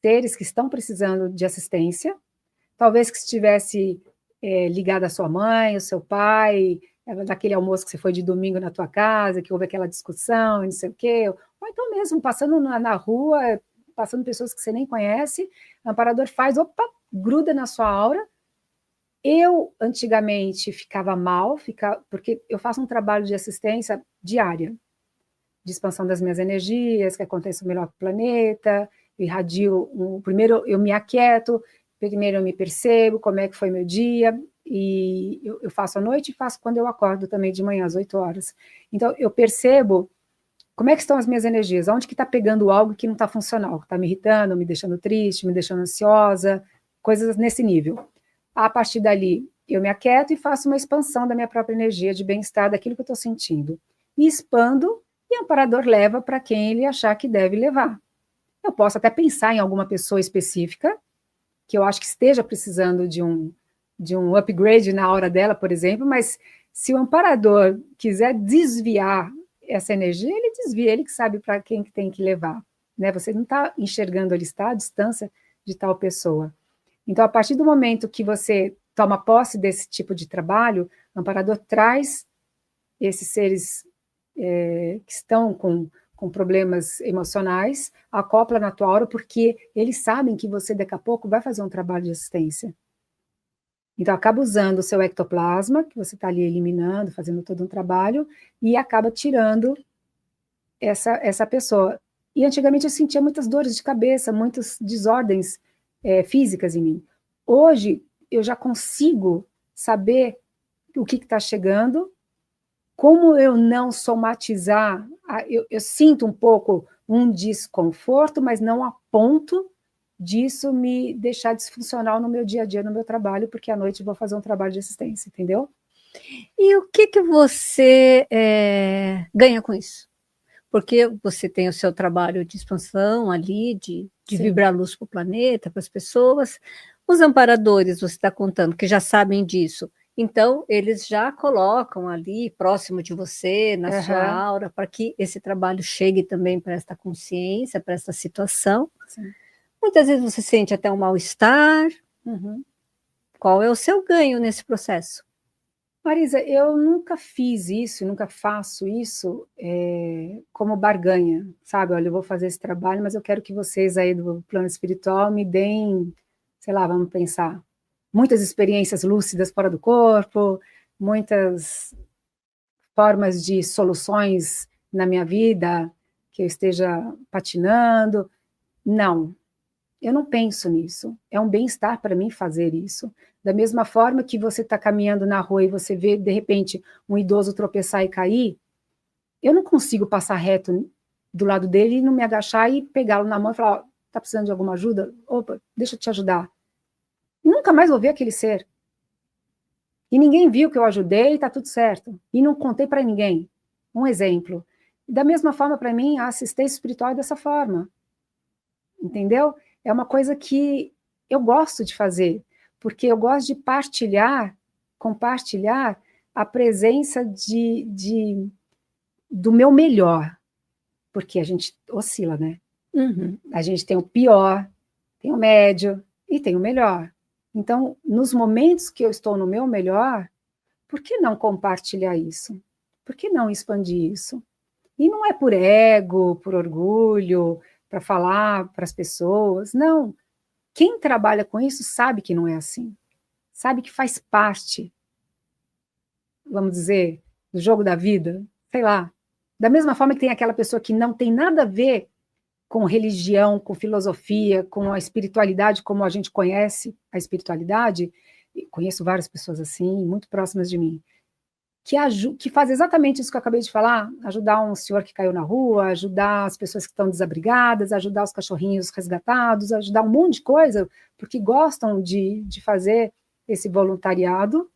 seres que estão precisando de assistência, talvez que estivesse ligado à sua mãe, ao seu pai, daquele almoço que você foi de domingo na tua casa, que houve aquela discussão, não sei o quê, ou então mesmo passando na rua, passando pessoas que você nem conhece, o amparador faz, opa, gruda na sua aura. Eu, antigamente, ficava mal, porque eu faço um trabalho de assistência diária, de expansão das minhas energias, que aconteça o melhor para o planeta, eu irradio, primeiro eu me aquieto, primeiro eu me percebo, como é que foi meu dia, e eu faço à noite e faço quando eu acordo também de manhã, às 8 horas. Então, eu percebo como é que estão as minhas energias? Onde que está pegando algo que não está funcional, que está me irritando, me deixando triste, me deixando ansiosa, coisas nesse nível. A partir dali, eu me aquieto e faço uma expansão da minha própria energia de bem-estar, daquilo que eu estou sentindo. E expando, e o amparador leva para quem ele achar que deve levar. Eu posso até pensar em alguma pessoa específica, que eu acho que esteja precisando de um upgrade na hora dela, por exemplo, mas se o amparador quiser desviar essa energia, ele desvia, ele que sabe para quem que tem que levar. Né? Você não está enxergando, ele está à distância de tal pessoa. Então, a partir do momento que você toma posse desse tipo de trabalho, o amparador traz esses seres que estão com problemas emocionais, acopla na tua aura, porque eles sabem que você, daqui a pouco, vai fazer um trabalho de assistência. Então, acaba usando o seu ectoplasma, que você está ali eliminando, fazendo todo um trabalho, e acaba tirando essa pessoa. E antigamente eu sentia muitas dores de cabeça, muitas desordens físicas em mim. Hoje, eu já consigo saber o que está chegando, como eu não somatizar, eu sinto um pouco um desconforto, mas não a ponto disso me deixar disfuncional no meu dia a dia, no meu trabalho, porque à noite eu vou fazer um trabalho de assistência, entendeu? E o que você ganha com isso? Porque você tem o seu trabalho de expansão ali, de vibrar luz para o planeta, para as pessoas. Os amparadores, você está contando, que já sabem disso. Então, eles já colocam ali, próximo de você, na sua aura, para que esse trabalho chegue também para esta consciência, para essa situação. Sim. Muitas vezes você sente até um mal-estar. Qual é o seu ganho nesse processo? Marisa, eu nunca fiz isso, nunca faço isso como barganha, sabe? Olha, eu vou fazer esse trabalho, mas eu quero que vocês aí do plano espiritual me deem, sei lá, vamos pensar, muitas experiências lúcidas fora do corpo, muitas formas de soluções na minha vida que eu esteja patinando. Não, eu não penso nisso. É um bem-estar para mim fazer isso. Da mesma forma que você está caminhando na rua e você vê, de repente, um idoso tropeçar e cair, eu não consigo passar reto do lado dele e não me agachar e pegá-lo na mão e falar, está precisando de alguma ajuda? Opa, deixa eu te ajudar. E nunca mais vou ver aquele ser. E ninguém viu que eu ajudei e está tudo certo. E não contei para ninguém. Um exemplo. Da mesma forma, para mim, a assistência espiritual é dessa forma. Entendeu? É uma coisa que eu gosto de fazer, porque eu gosto de compartilhar a presença do meu melhor, porque a gente oscila, né? A gente tem o pior, tem o médio e tem o melhor. Então, nos momentos que eu estou no meu melhor, por que não compartilhar isso? Por que não expandir isso? E não é por ego, por orgulho, para falar para as pessoas, não. Quem trabalha com isso sabe que não é assim. Sabe que faz parte, vamos dizer, do jogo da vida, sei lá. Da mesma forma que tem aquela pessoa que não tem nada a ver com religião, com filosofia, com a espiritualidade, como a gente conhece a espiritualidade, conheço várias pessoas assim, muito próximas de mim, que faz exatamente isso que eu acabei de falar, ajudar um senhor que caiu na rua, ajudar as pessoas que estão desabrigadas, ajudar os cachorrinhos resgatados, ajudar um monte de coisa, porque gostam de fazer esse voluntariado,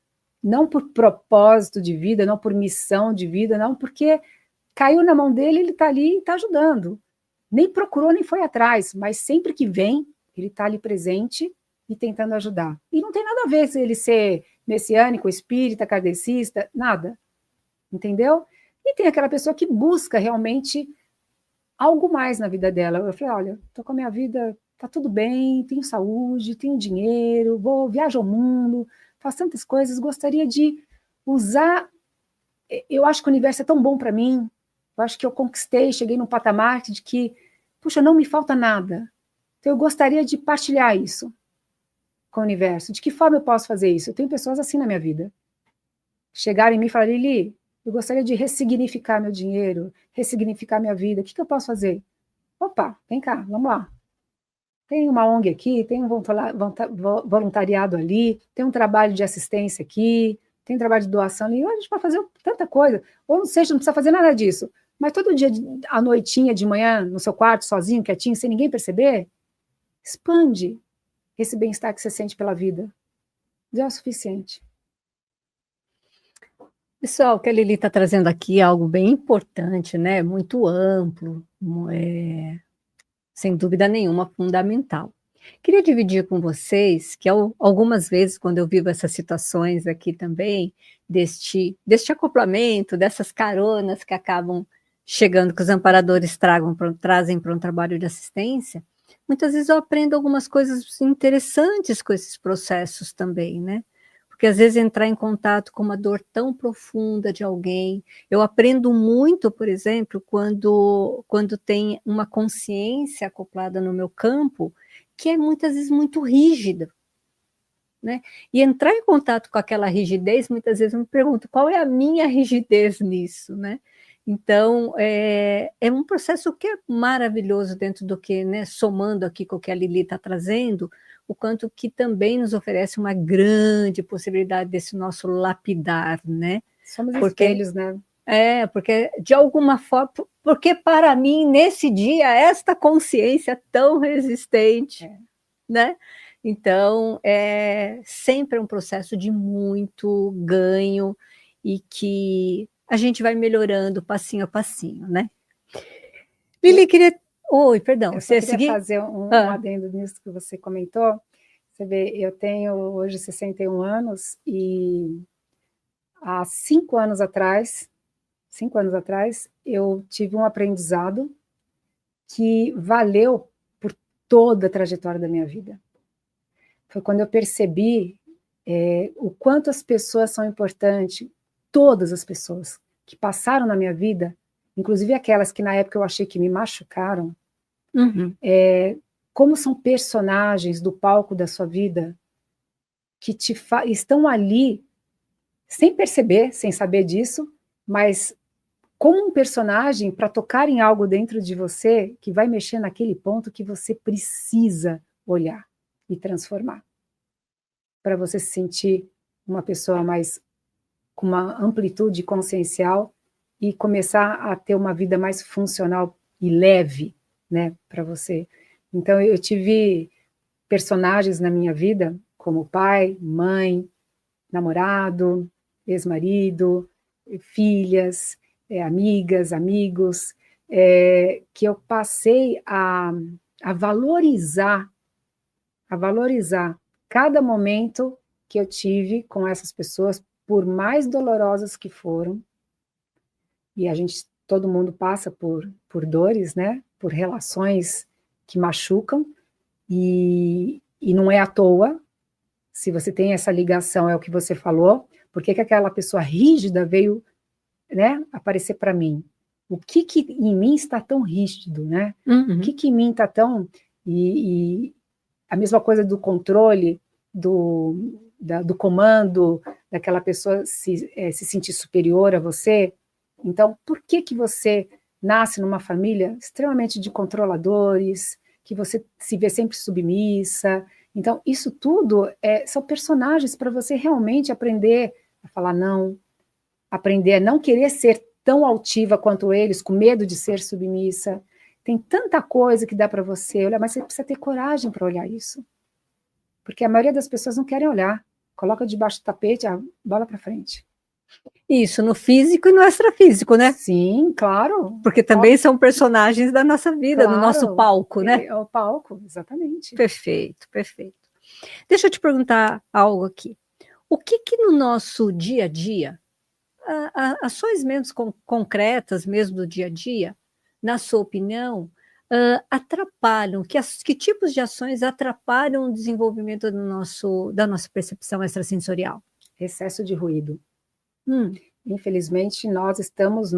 não por propósito de vida, não por missão de vida, não porque caiu na mão dele, ele está ali e está ajudando. Nem procurou, nem foi atrás, mas sempre que vem, ele está ali presente e tentando ajudar. E não tem nada a ver se ele ser messiânico, espírita, kardecista, nada. Entendeu? E tem aquela pessoa que busca realmente algo mais na vida dela. Eu falei, olha, tô com a minha vida, tá tudo bem, tenho saúde, tenho dinheiro, viajo ao mundo, faço tantas coisas, gostaria de usar. Eu acho que o universo é tão bom para mim, eu acho que eu conquistei, cheguei num patamar de que, puxa, não me falta nada. Então eu gostaria de partilhar isso com o universo. De que forma eu posso fazer isso? Eu tenho pessoas assim na minha vida. Chegaram em mim e falaram, Lili, eu gostaria de ressignificar meu dinheiro, ressignificar minha vida. O que eu posso fazer? Opa, vem cá, vamos lá. Tem uma ONG aqui, tem um voluntariado ali, tem um trabalho de assistência aqui, tem um trabalho de doação ali. A gente pode fazer tanta coisa. Ou seja, não precisa fazer nada disso. Mas todo dia, à noitinha, de manhã, no seu quarto, sozinho, quietinho, sem ninguém perceber, expande esse bem-estar que você sente pela vida. Já é o suficiente. Pessoal, o que a Lili está trazendo aqui é algo bem importante, né? Muito amplo, sem dúvida nenhuma, fundamental. Queria dividir com vocês que algumas vezes, quando eu vivo essas situações aqui também, deste acoplamento, dessas caronas que acabam chegando, que os amparadores trazem para um trabalho de assistência, muitas vezes eu aprendo algumas coisas interessantes com esses processos também, né? Porque às vezes entrar em contato com uma dor tão profunda de alguém, eu aprendo muito, por exemplo, quando tem uma consciência acoplada no meu campo, que é muitas vezes muito rígida, né? E entrar em contato com aquela rigidez, muitas vezes eu me pergunto, qual é a minha rigidez nisso, né? Então, é um processo que é maravilhoso dentro do que, né, somando aqui com o que a Lili está trazendo, o quanto que também nos oferece uma grande possibilidade desse nosso lapidar, né? Somos espelhos, né? Porque de alguma forma, porque para mim, nesse dia, esta consciência tão resistente, né? Então, é sempre um processo de muito ganho e que a gente vai melhorando passinho a passinho, né? Lili, queria... Oi, perdão, Eu você só ia queria seguir? fazer um adendo nisso que você comentou. Você vê, eu tenho hoje 61 anos e há 5 anos atrás, eu tive um aprendizado que valeu por toda a trajetória da minha vida. Foi quando eu percebi o quanto as pessoas são importantes, todas as pessoas que passaram na minha vida, inclusive aquelas que na época eu achei que me machucaram, como são personagens do palco da sua vida que estão ali sem perceber, sem saber disso, mas como um personagem para tocar em algo dentro de você que vai mexer naquele ponto que você precisa olhar e transformar. Para você se sentir uma pessoa mais com uma amplitude consciencial e começar a ter uma vida mais funcional e leve, né, para você. Então eu tive personagens na minha vida, como pai, mãe, namorado, ex-marido, filhas, amigas, amigos, que eu passei a valorizar cada momento que eu tive com essas pessoas, por mais dolorosas que foram, e todo mundo passa por dores, né? Por relações que machucam, e não é à toa, se você tem essa ligação, é o que você falou, por que aquela pessoa rígida veio, né, aparecer para mim? O que em mim está tão rígido, né? O que em mim está tão... E a mesma coisa do controle, do comando, daquela pessoa se sentir superior a você. Então, por que você nasce numa família extremamente de controladores, que você se vê sempre submissa? Então, isso tudo são personagens para você realmente aprender a falar não, aprender a não querer ser tão altiva quanto eles, com medo de ser submissa. Tem tanta coisa que dá para você olhar, mas você precisa ter coragem para olhar isso. Porque a maioria das pessoas não querem olhar. Coloca debaixo do tapete, a bola para frente. Isso, no físico e no extrafísico, né? Sim, claro. Porque também são personagens da nossa vida, claro, do nosso palco, né? É o palco, exatamente. Perfeito, perfeito. Deixa eu te perguntar algo aqui. O que no nosso dia a dia, ações menos concretas mesmo do dia a dia, na sua opinião, atrapalham, que tipos de ações atrapalham o desenvolvimento da nossa percepção extrasensorial? Excesso de ruído. Infelizmente, nós estamos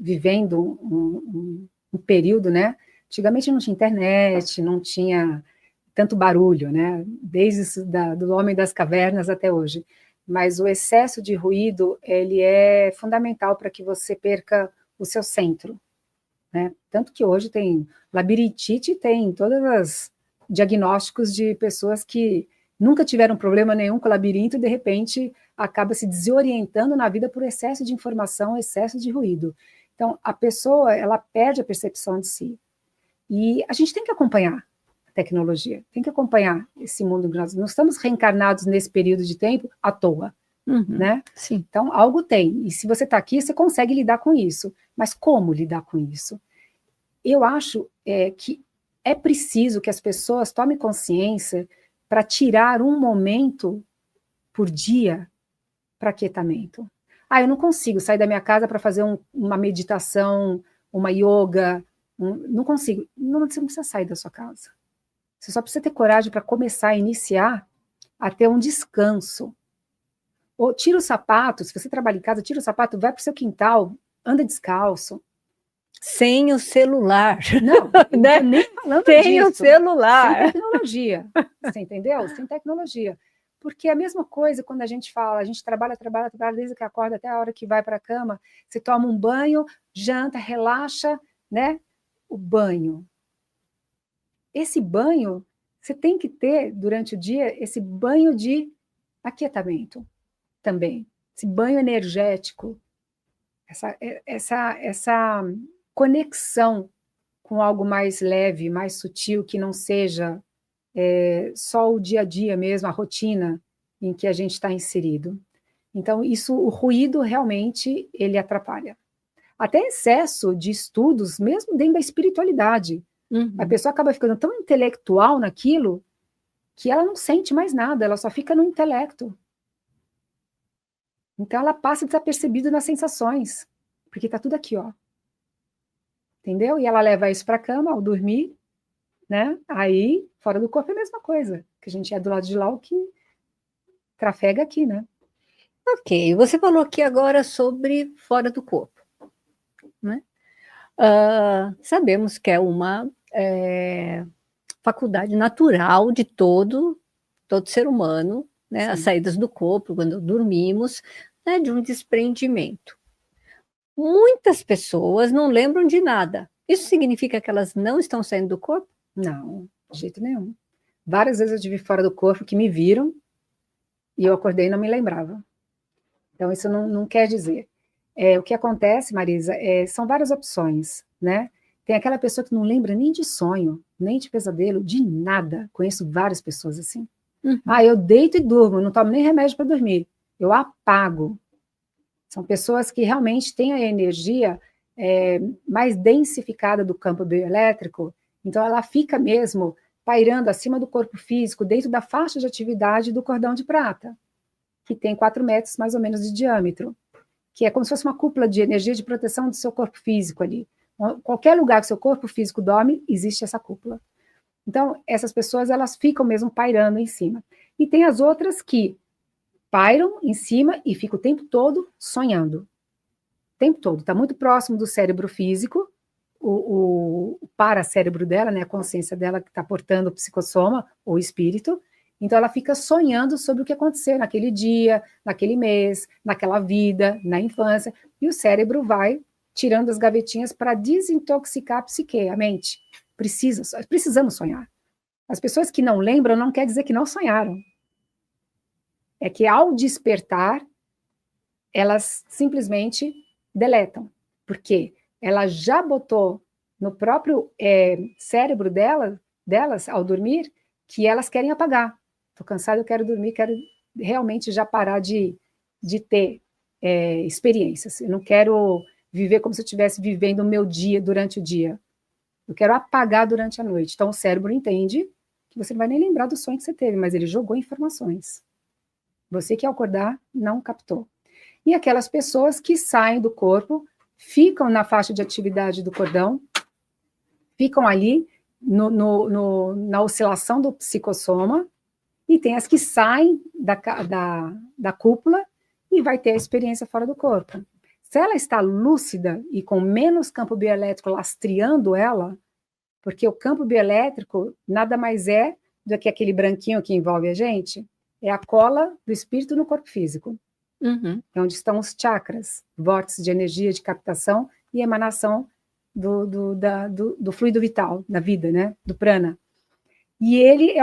vivendo um período, né? Antigamente não tinha internet, não tinha tanto barulho, né? Desde do homem das cavernas até hoje. Mas o excesso de ruído, ele é fundamental para que você perca o seu centro, né? Tanto que hoje tem labirintite, tem todos os diagnósticos de pessoas que nunca tiveram problema nenhum com o labirinto e, de repente, acaba se desorientando na vida por excesso de informação, excesso de ruído. Então, a pessoa, ela perde a percepção de si. E a gente tem que acompanhar a tecnologia, tem que acompanhar esse mundo que nós não estamos reencarnados nesse período de tempo à toa, né? Sim. Então, algo tem. E se você está aqui, você consegue lidar com isso. Mas como lidar com isso? Eu acho que é preciso que as pessoas tomem consciência para tirar um momento por dia para aquietamento. Eu não consigo sair da minha casa para fazer uma meditação, uma yoga, não consigo. Não, você não precisa sair da sua casa. Você só precisa ter coragem para começar a iniciar a ter um descanso. Ou tira o sapato, se você trabalha em casa, tira o sapato, vai para o seu quintal, anda descalço. Sem o celular. Não, né? Nem falando sem disso. O celular. Sem tecnologia. Você entendeu? Sem tecnologia. Porque é a mesma coisa quando a gente fala, a gente trabalha desde que acorda até a hora que vai para a cama, você toma um banho, janta, relaxa, né? O banho. Esse banho, você tem que ter, durante o dia, esse banho de aquietamento também. Esse banho energético. Essa conexão com algo mais leve, mais sutil, que não seja só o dia a dia mesmo, a rotina em que a gente está inserido. Então, o ruído realmente, ele atrapalha. Até excesso de estudos, mesmo dentro da espiritualidade. A pessoa acaba ficando tão intelectual naquilo que ela não sente mais nada, ela só fica no intelecto. Então, ela passa desapercebida nas sensações, porque está tudo aqui, ó. Entendeu? E ela leva isso para a cama ao dormir, né? Aí, fora do corpo é a mesma coisa, que a gente é do lado de lá, o que trafega aqui, né? Ok, você falou aqui agora sobre fora do corpo, né? Sabemos que é uma faculdade natural de todo ser humano, né? As saídas do corpo, quando dormimos, né? De um desprendimento. Muitas pessoas não lembram de nada. Isso significa que elas não estão saindo do corpo? Não, de jeito nenhum. Várias vezes eu estive fora do corpo que me viram e eu acordei e não me lembrava. Então, isso não quer dizer. O que acontece, Marisa, são várias opções, né? Tem aquela pessoa que não lembra nem de sonho, nem de pesadelo, de nada. Conheço várias pessoas assim. Eu deito e durmo, não tomo nem remédio para dormir. Eu apago. São pessoas que realmente têm a energia mais densificada do campo bioelétrico, então ela fica mesmo pairando acima do corpo físico, dentro da faixa de atividade do cordão de prata, que tem 4 metros mais ou menos de diâmetro, que é como se fosse uma cúpula de energia de proteção do seu corpo físico ali. Qualquer lugar que seu corpo físico dorme, existe essa cúpula. Então, essas pessoas, elas ficam mesmo pairando em cima. E tem as outras que pairam em cima e ficam o tempo todo sonhando. O tempo todo. Está muito próximo do cérebro físico, o paracérebro dela, né, a consciência dela que está portando o psicossoma, ou espírito. Então, ela fica sonhando sobre o que aconteceu naquele dia, naquele mês, naquela vida, na infância. E o cérebro vai tirando as gavetinhas para desintoxicar a psique, a mente. Precisamos sonhar. As pessoas que não lembram não quer dizer que não sonharam. É que ao despertar, elas simplesmente deletam. Por quê? Ela já botou no próprio cérebro delas, ao dormir, que elas querem apagar. Estou cansada, eu quero dormir, quero realmente já parar de ter experiências. Eu não quero viver como se eu estivesse vivendo o meu dia durante o dia. Eu quero apagar durante a noite. Então, o cérebro entende que você não vai nem lembrar do sonho que você teve, mas ele jogou informações. Você que ao acordar não captou. E aquelas pessoas que saem do corpo, ficam na faixa de atividade do cordão, ficam ali na oscilação do psicossoma, e tem as que saem da cúpula e vai ter a experiência fora do corpo. Se ela está lúcida e com menos campo bioelétrico lastreando ela, porque o campo bioelétrico nada mais é do que aquele branquinho que envolve a gente, é a cola do espírito no corpo físico. É onde estão os chakras, vórtices de energia, de captação e emanação do fluido vital, da vida, né? Do prana. E ele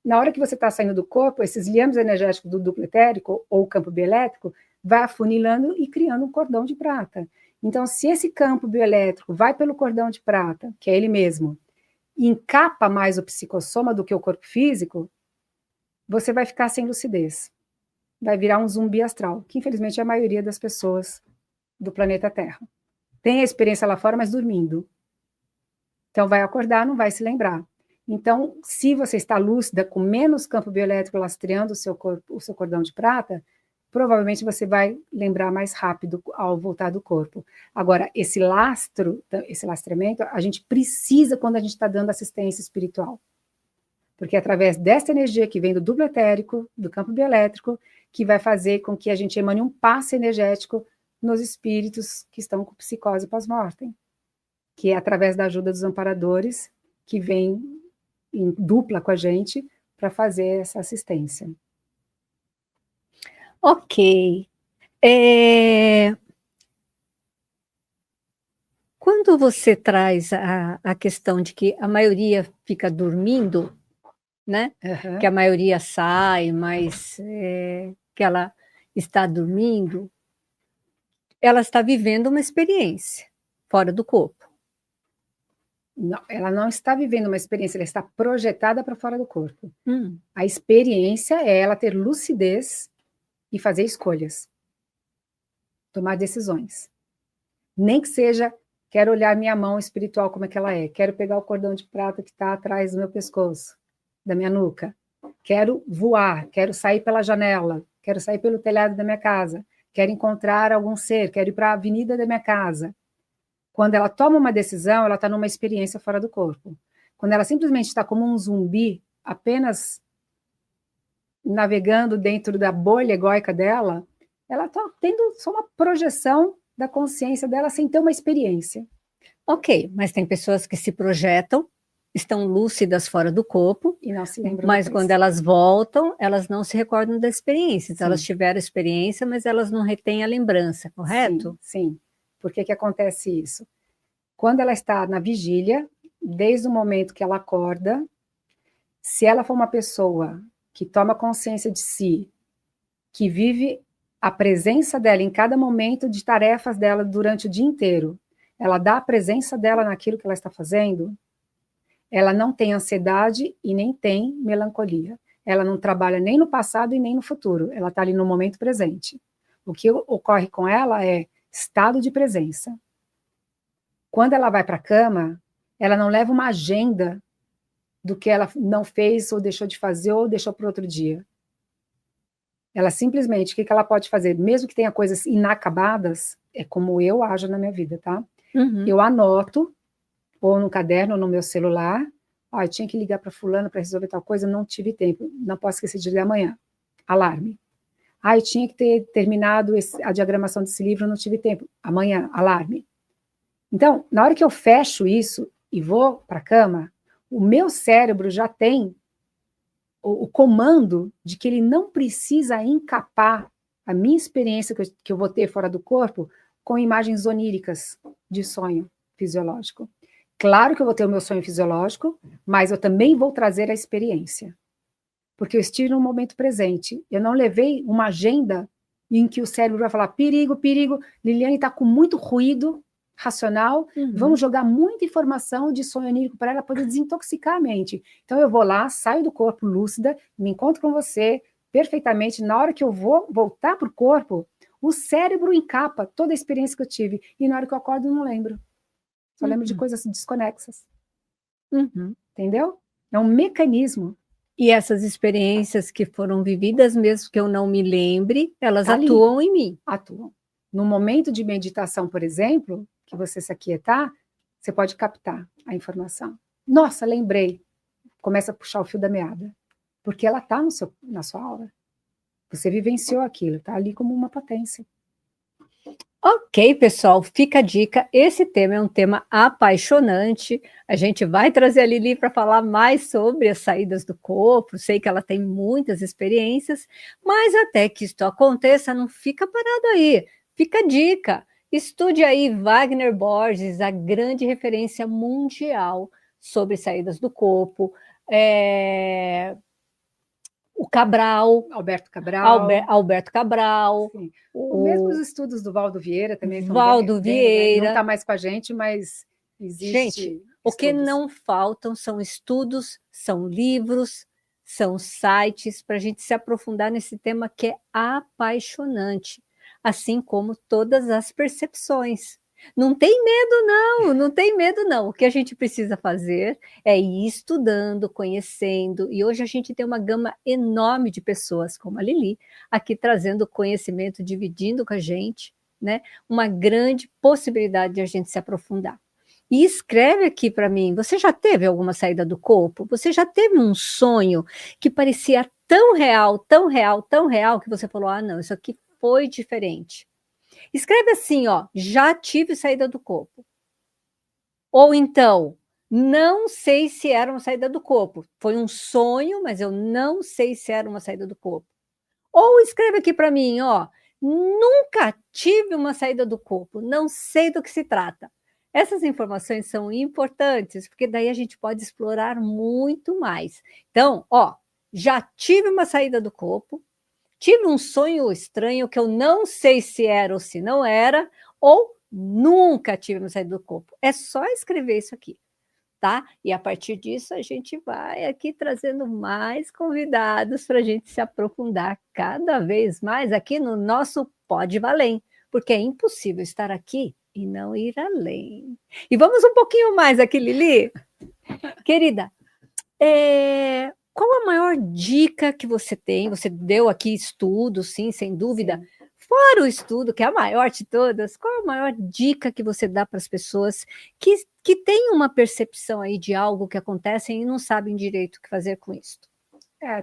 na hora que você está saindo do corpo, esses liames energéticos do duplo etérico, ou campo bioelétrico, vai afunilando e criando um cordão de prata. Então, se esse campo bioelétrico vai pelo cordão de prata, que é ele mesmo, e encapa mais o psicossoma do que o corpo físico, você vai ficar sem lucidez. Vai virar um zumbi astral, que infelizmente é a maioria das pessoas do planeta Terra. Tem a experiência lá fora, mas dormindo. Então vai acordar, não vai se lembrar. Então, se você está lúcida, com menos campo bioelétrico lastreando o seu corpo, o seu cordão de prata, provavelmente você vai lembrar mais rápido ao voltar do corpo. Agora, esse lastreamento, a gente precisa quando a gente está dando assistência espiritual. Porque é através dessa energia que vem do duplo etérico, do campo bioelétrico, que vai fazer com que a gente emane um passe energético nos espíritos que estão com psicose pós-mortem. Que é através da ajuda dos amparadores, que vem em dupla com a gente para fazer essa assistência. Ok. Quando você traz a questão de que a maioria fica dormindo, né? Uhum. Que a maioria sai, mas que ela está dormindo, ela está vivendo uma experiência fora do corpo. Não, ela não está vivendo uma experiência, ela está projetada para fora do corpo. A experiência é ela ter lucidez e fazer escolhas. Tomar decisões. Nem que seja, quero olhar minha mão espiritual como é que ela é, quero pegar o cordão de prata que está atrás do meu pescoço, da minha nuca, quero voar, quero sair pela janela, quero sair pelo telhado da minha casa, quero encontrar algum ser, quero ir para a avenida da minha casa. Quando ela toma uma decisão, ela está numa experiência fora do corpo. Quando ela simplesmente está como um zumbi, apenas navegando dentro da bolha egóica dela, ela está tendo só uma projeção da consciência dela sem ter uma experiência. Ok, mas tem pessoas que se projetam, estão lúcidas fora do corpo, e não se lembram mas depois. Quando elas voltam, elas não se recordam da experiência. Então, Sim. elas tiveram experiência, mas elas não retêm a lembrança, correto? Sim. Por que acontece isso? Quando ela está na vigília, desde o momento que ela acorda, se ela for uma pessoa que toma consciência de si, que vive a presença dela em cada momento de tarefas dela durante o dia inteiro, ela dá a presença dela naquilo que ela está fazendo, ela não tem ansiedade e nem tem melancolia. Ela não trabalha nem no passado e nem no futuro, ela está ali no momento presente. O que ocorre com ela é estado de presença. Quando ela vai para a cama, ela não leva uma agenda do que ela não fez ou deixou de fazer ou deixou para outro dia. Ela simplesmente, o que ela pode fazer? Mesmo que tenha coisas inacabadas, é como eu ajo na minha vida, tá? Uhum. Eu anoto, ou no caderno, ou no meu celular, eu tinha que ligar para fulano para resolver tal coisa, não tive tempo, não posso esquecer de ler amanhã. Alarme. Eu tinha que ter terminado a diagramação desse livro, não tive tempo. Amanhã, alarme. Então, na hora que eu fecho isso e vou para a cama, o meu cérebro já tem o comando de que ele não precisa encapar a minha experiência que eu vou ter fora do corpo com imagens oníricas de sonho fisiológico. Claro que eu vou ter o meu sonho fisiológico, mas eu também vou trazer a experiência. Porque eu estive no momento presente. Eu não levei uma agenda em que o cérebro vai falar, perigo, perigo, Liliane está com muito ruído racional, vamos jogar muita informação de sonho onírico para ela poder desintoxicar a mente. Então eu vou lá, saio do corpo lúcida, me encontro com você perfeitamente, na hora que eu vou voltar para o corpo, o cérebro encapa toda a experiência que eu tive, e na hora que eu acordo eu não lembro. Só lembro de coisas desconexas. Entendeu? É um mecanismo. E essas experiências que foram vividas, mesmo que eu não me lembre, elas atuam em mim. Atuam. No momento de meditação, por exemplo, que você se aquietar, você pode captar a informação. Nossa, lembrei. Começa a puxar o fio da meada. Porque ela está na sua aura. Você vivenciou aquilo, está ali como uma potência. Ok, pessoal, fica a dica. Esse tema é um tema apaixonante. A gente vai trazer a Lili para falar mais sobre as saídas do corpo. Sei que ela tem muitas experiências, mas até que isso aconteça, não fica parado aí. Fica a dica. Estude aí Wagner Borges, a grande referência mundial sobre saídas do corpo. o Cabral, Alberto Cabral. Alberto Cabral. Sim. Mesmo os estudos do Valdo Vieira também são Valdo Vieira. Não está mais com a gente, mas existe. Gente, o que não faltam são estudos, são livros, são sites para a gente se aprofundar nesse tema que é apaixonante, assim como todas as percepções. Não tem medo, não, não tem medo, não. O que a gente precisa fazer é ir estudando, conhecendo, e hoje a gente tem uma gama enorme de pessoas, como a Lili, aqui trazendo conhecimento, dividindo com a gente, né? Uma grande possibilidade de a gente se aprofundar. E escreve aqui para mim, você já teve alguma saída do corpo? Você já teve um sonho que parecia tão real, tão real, tão real, que você falou, ah, não, isso aqui foi diferente. Escreve assim, ó, já tive saída do corpo. Ou então, não sei se era uma saída do corpo. Foi um sonho, mas eu não sei se era uma saída do corpo. Ou escreve aqui para mim, ó, nunca tive uma saída do corpo, não sei do que se trata. Essas informações são importantes, porque daí a gente pode explorar muito mais. Então, ó, já tive uma saída do corpo, tive um sonho estranho que eu não sei se era ou se não era, ou nunca tive uma saída do corpo. É só escrever isso aqui, tá? E a partir disso a gente vai aqui trazendo mais convidados para a gente se aprofundar cada vez mais aqui no nosso Pode Valem, porque é impossível estar aqui e não ir além. E vamos um pouquinho mais aqui, Lili. Querida, qual a maior dica que você tem? Você deu aqui estudo, sim, sem dúvida. Sim. Fora o estudo, que é a maior de todas, qual a maior dica que você dá para as pessoas que têm uma percepção aí de algo que acontece e não sabem direito o que fazer com isso?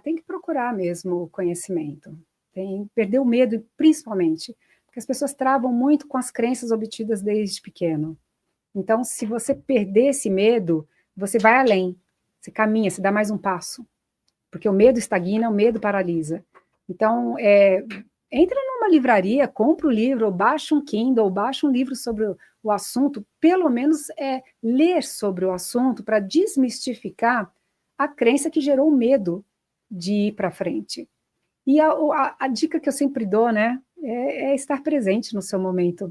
Tem que procurar mesmo o conhecimento. Tem que perder o medo, principalmente, porque as pessoas travam muito com as crenças obtidas desde pequeno. Então, se você perder esse medo, você vai além. Você caminha, você dá mais um passo. Porque o medo estagna, o medo paralisa. Então, entra numa livraria, compra um livro, ou baixa um Kindle, ou baixa um livro sobre o assunto, pelo menos ler sobre o assunto para desmistificar a crença que gerou o medo de ir para frente. E a dica que eu sempre dou, né, é estar presente no seu momento,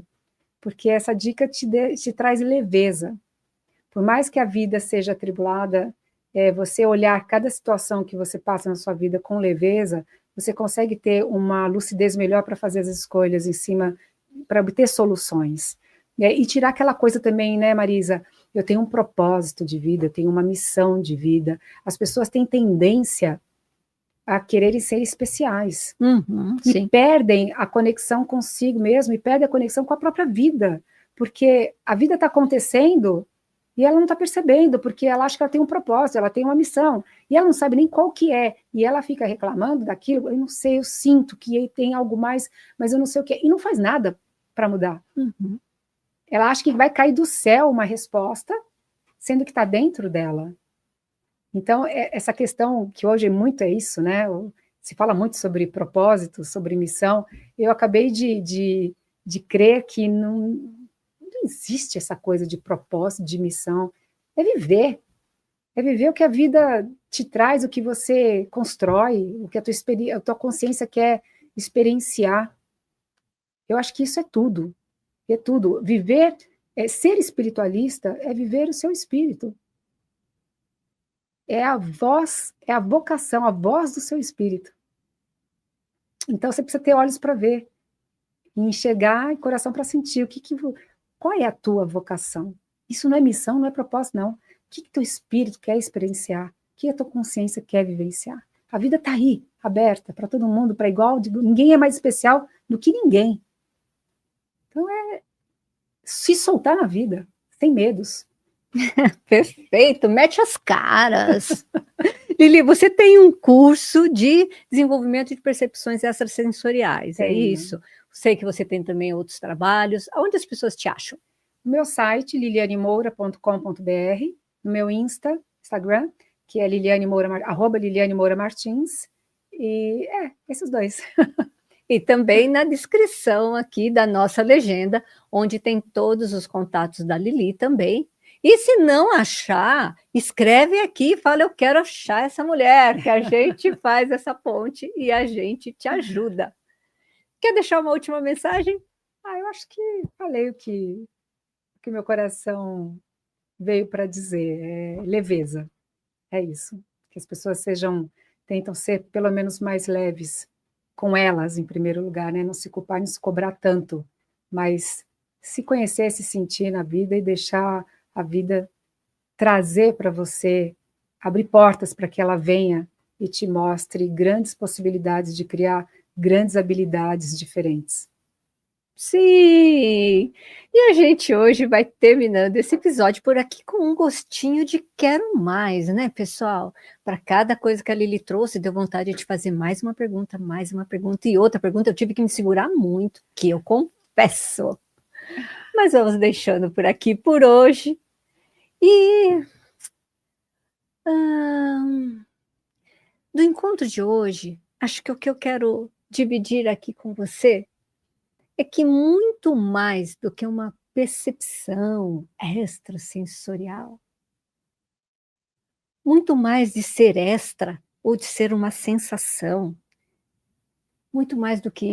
porque essa dica te traz leveza. Por mais que a vida seja atribulada, você olhar cada situação que você passa na sua vida com leveza, você consegue ter uma lucidez melhor para fazer as escolhas em cima, para obter soluções. E tirar aquela coisa também, né, Marisa? Eu tenho um propósito de vida, eu tenho uma missão de vida. As pessoas têm tendência a quererem ser especiais. E perdem a conexão consigo mesmo, e perdem a conexão com a própria vida. Porque a vida está acontecendo e ela não está percebendo, porque ela acha que ela tem um propósito, ela tem uma missão, e ela não sabe nem qual que é, e ela fica reclamando daquilo, eu não sei, eu sinto que tem algo mais, mas eu não sei o que é, e não faz nada para mudar. Ela acha que vai cair do céu uma resposta, sendo que está dentro dela. Então, essa questão, que hoje muito é isso, né? Se fala muito sobre propósito, sobre missão, eu acabei de crer que não existe essa coisa de propósito, de missão. É viver o que a vida te traz, o que você constrói, o que a tua consciência quer experienciar. Eu acho que isso é tudo. Viver, ser espiritualista é viver o seu espírito. É a voz, é a vocação, a voz do seu espírito. Então você precisa ter olhos para ver, e enxergar e coração para sentir. Qual é a tua vocação? Isso não é missão, não é propósito, não. O que teu espírito quer experienciar? O que a tua consciência quer vivenciar? A vida está aí, aberta para todo mundo, para igual. Ninguém é mais especial do que ninguém. Então se soltar na vida, sem medos. Perfeito, mete as caras. Lili, você tem um curso de desenvolvimento de percepções extrasensoriais, é isso? Sei que você tem também outros trabalhos. Onde as pessoas te acham? No meu site, lilianemoura.com.br, no meu Instagram, que é @Liliane Moura Martins, e esses dois. E também na descrição aqui da nossa legenda, onde tem todos os contatos da Lili também. E se não achar, escreve aqui e fala, eu quero achar essa mulher, que a gente faz essa ponte e a gente te ajuda. Quer deixar uma última mensagem? Eu acho que falei o que meu coração veio para dizer, é leveza, é isso. Que as pessoas tentam ser pelo menos mais leves com elas, em primeiro lugar, né? Não se culpar, não se cobrar tanto, mas se conhecer, se sentir na vida e deixar a vida trazer para você, abrir portas para que ela venha e te mostre grandes possibilidades de criar grandes habilidades diferentes. Sim! E a gente hoje vai terminando esse episódio por aqui com um gostinho de quero mais, né, pessoal? Para cada coisa que a Lili trouxe, deu vontade de fazer mais uma pergunta e outra pergunta. Eu tive que me segurar muito, que eu confesso. Mas vamos deixando por aqui por hoje. E do encontro de hoje, acho que o que eu quero dividir aqui com você é que muito mais do que uma percepção extrasensorial, muito mais de ser extra ou de ser uma sensação, muito mais do que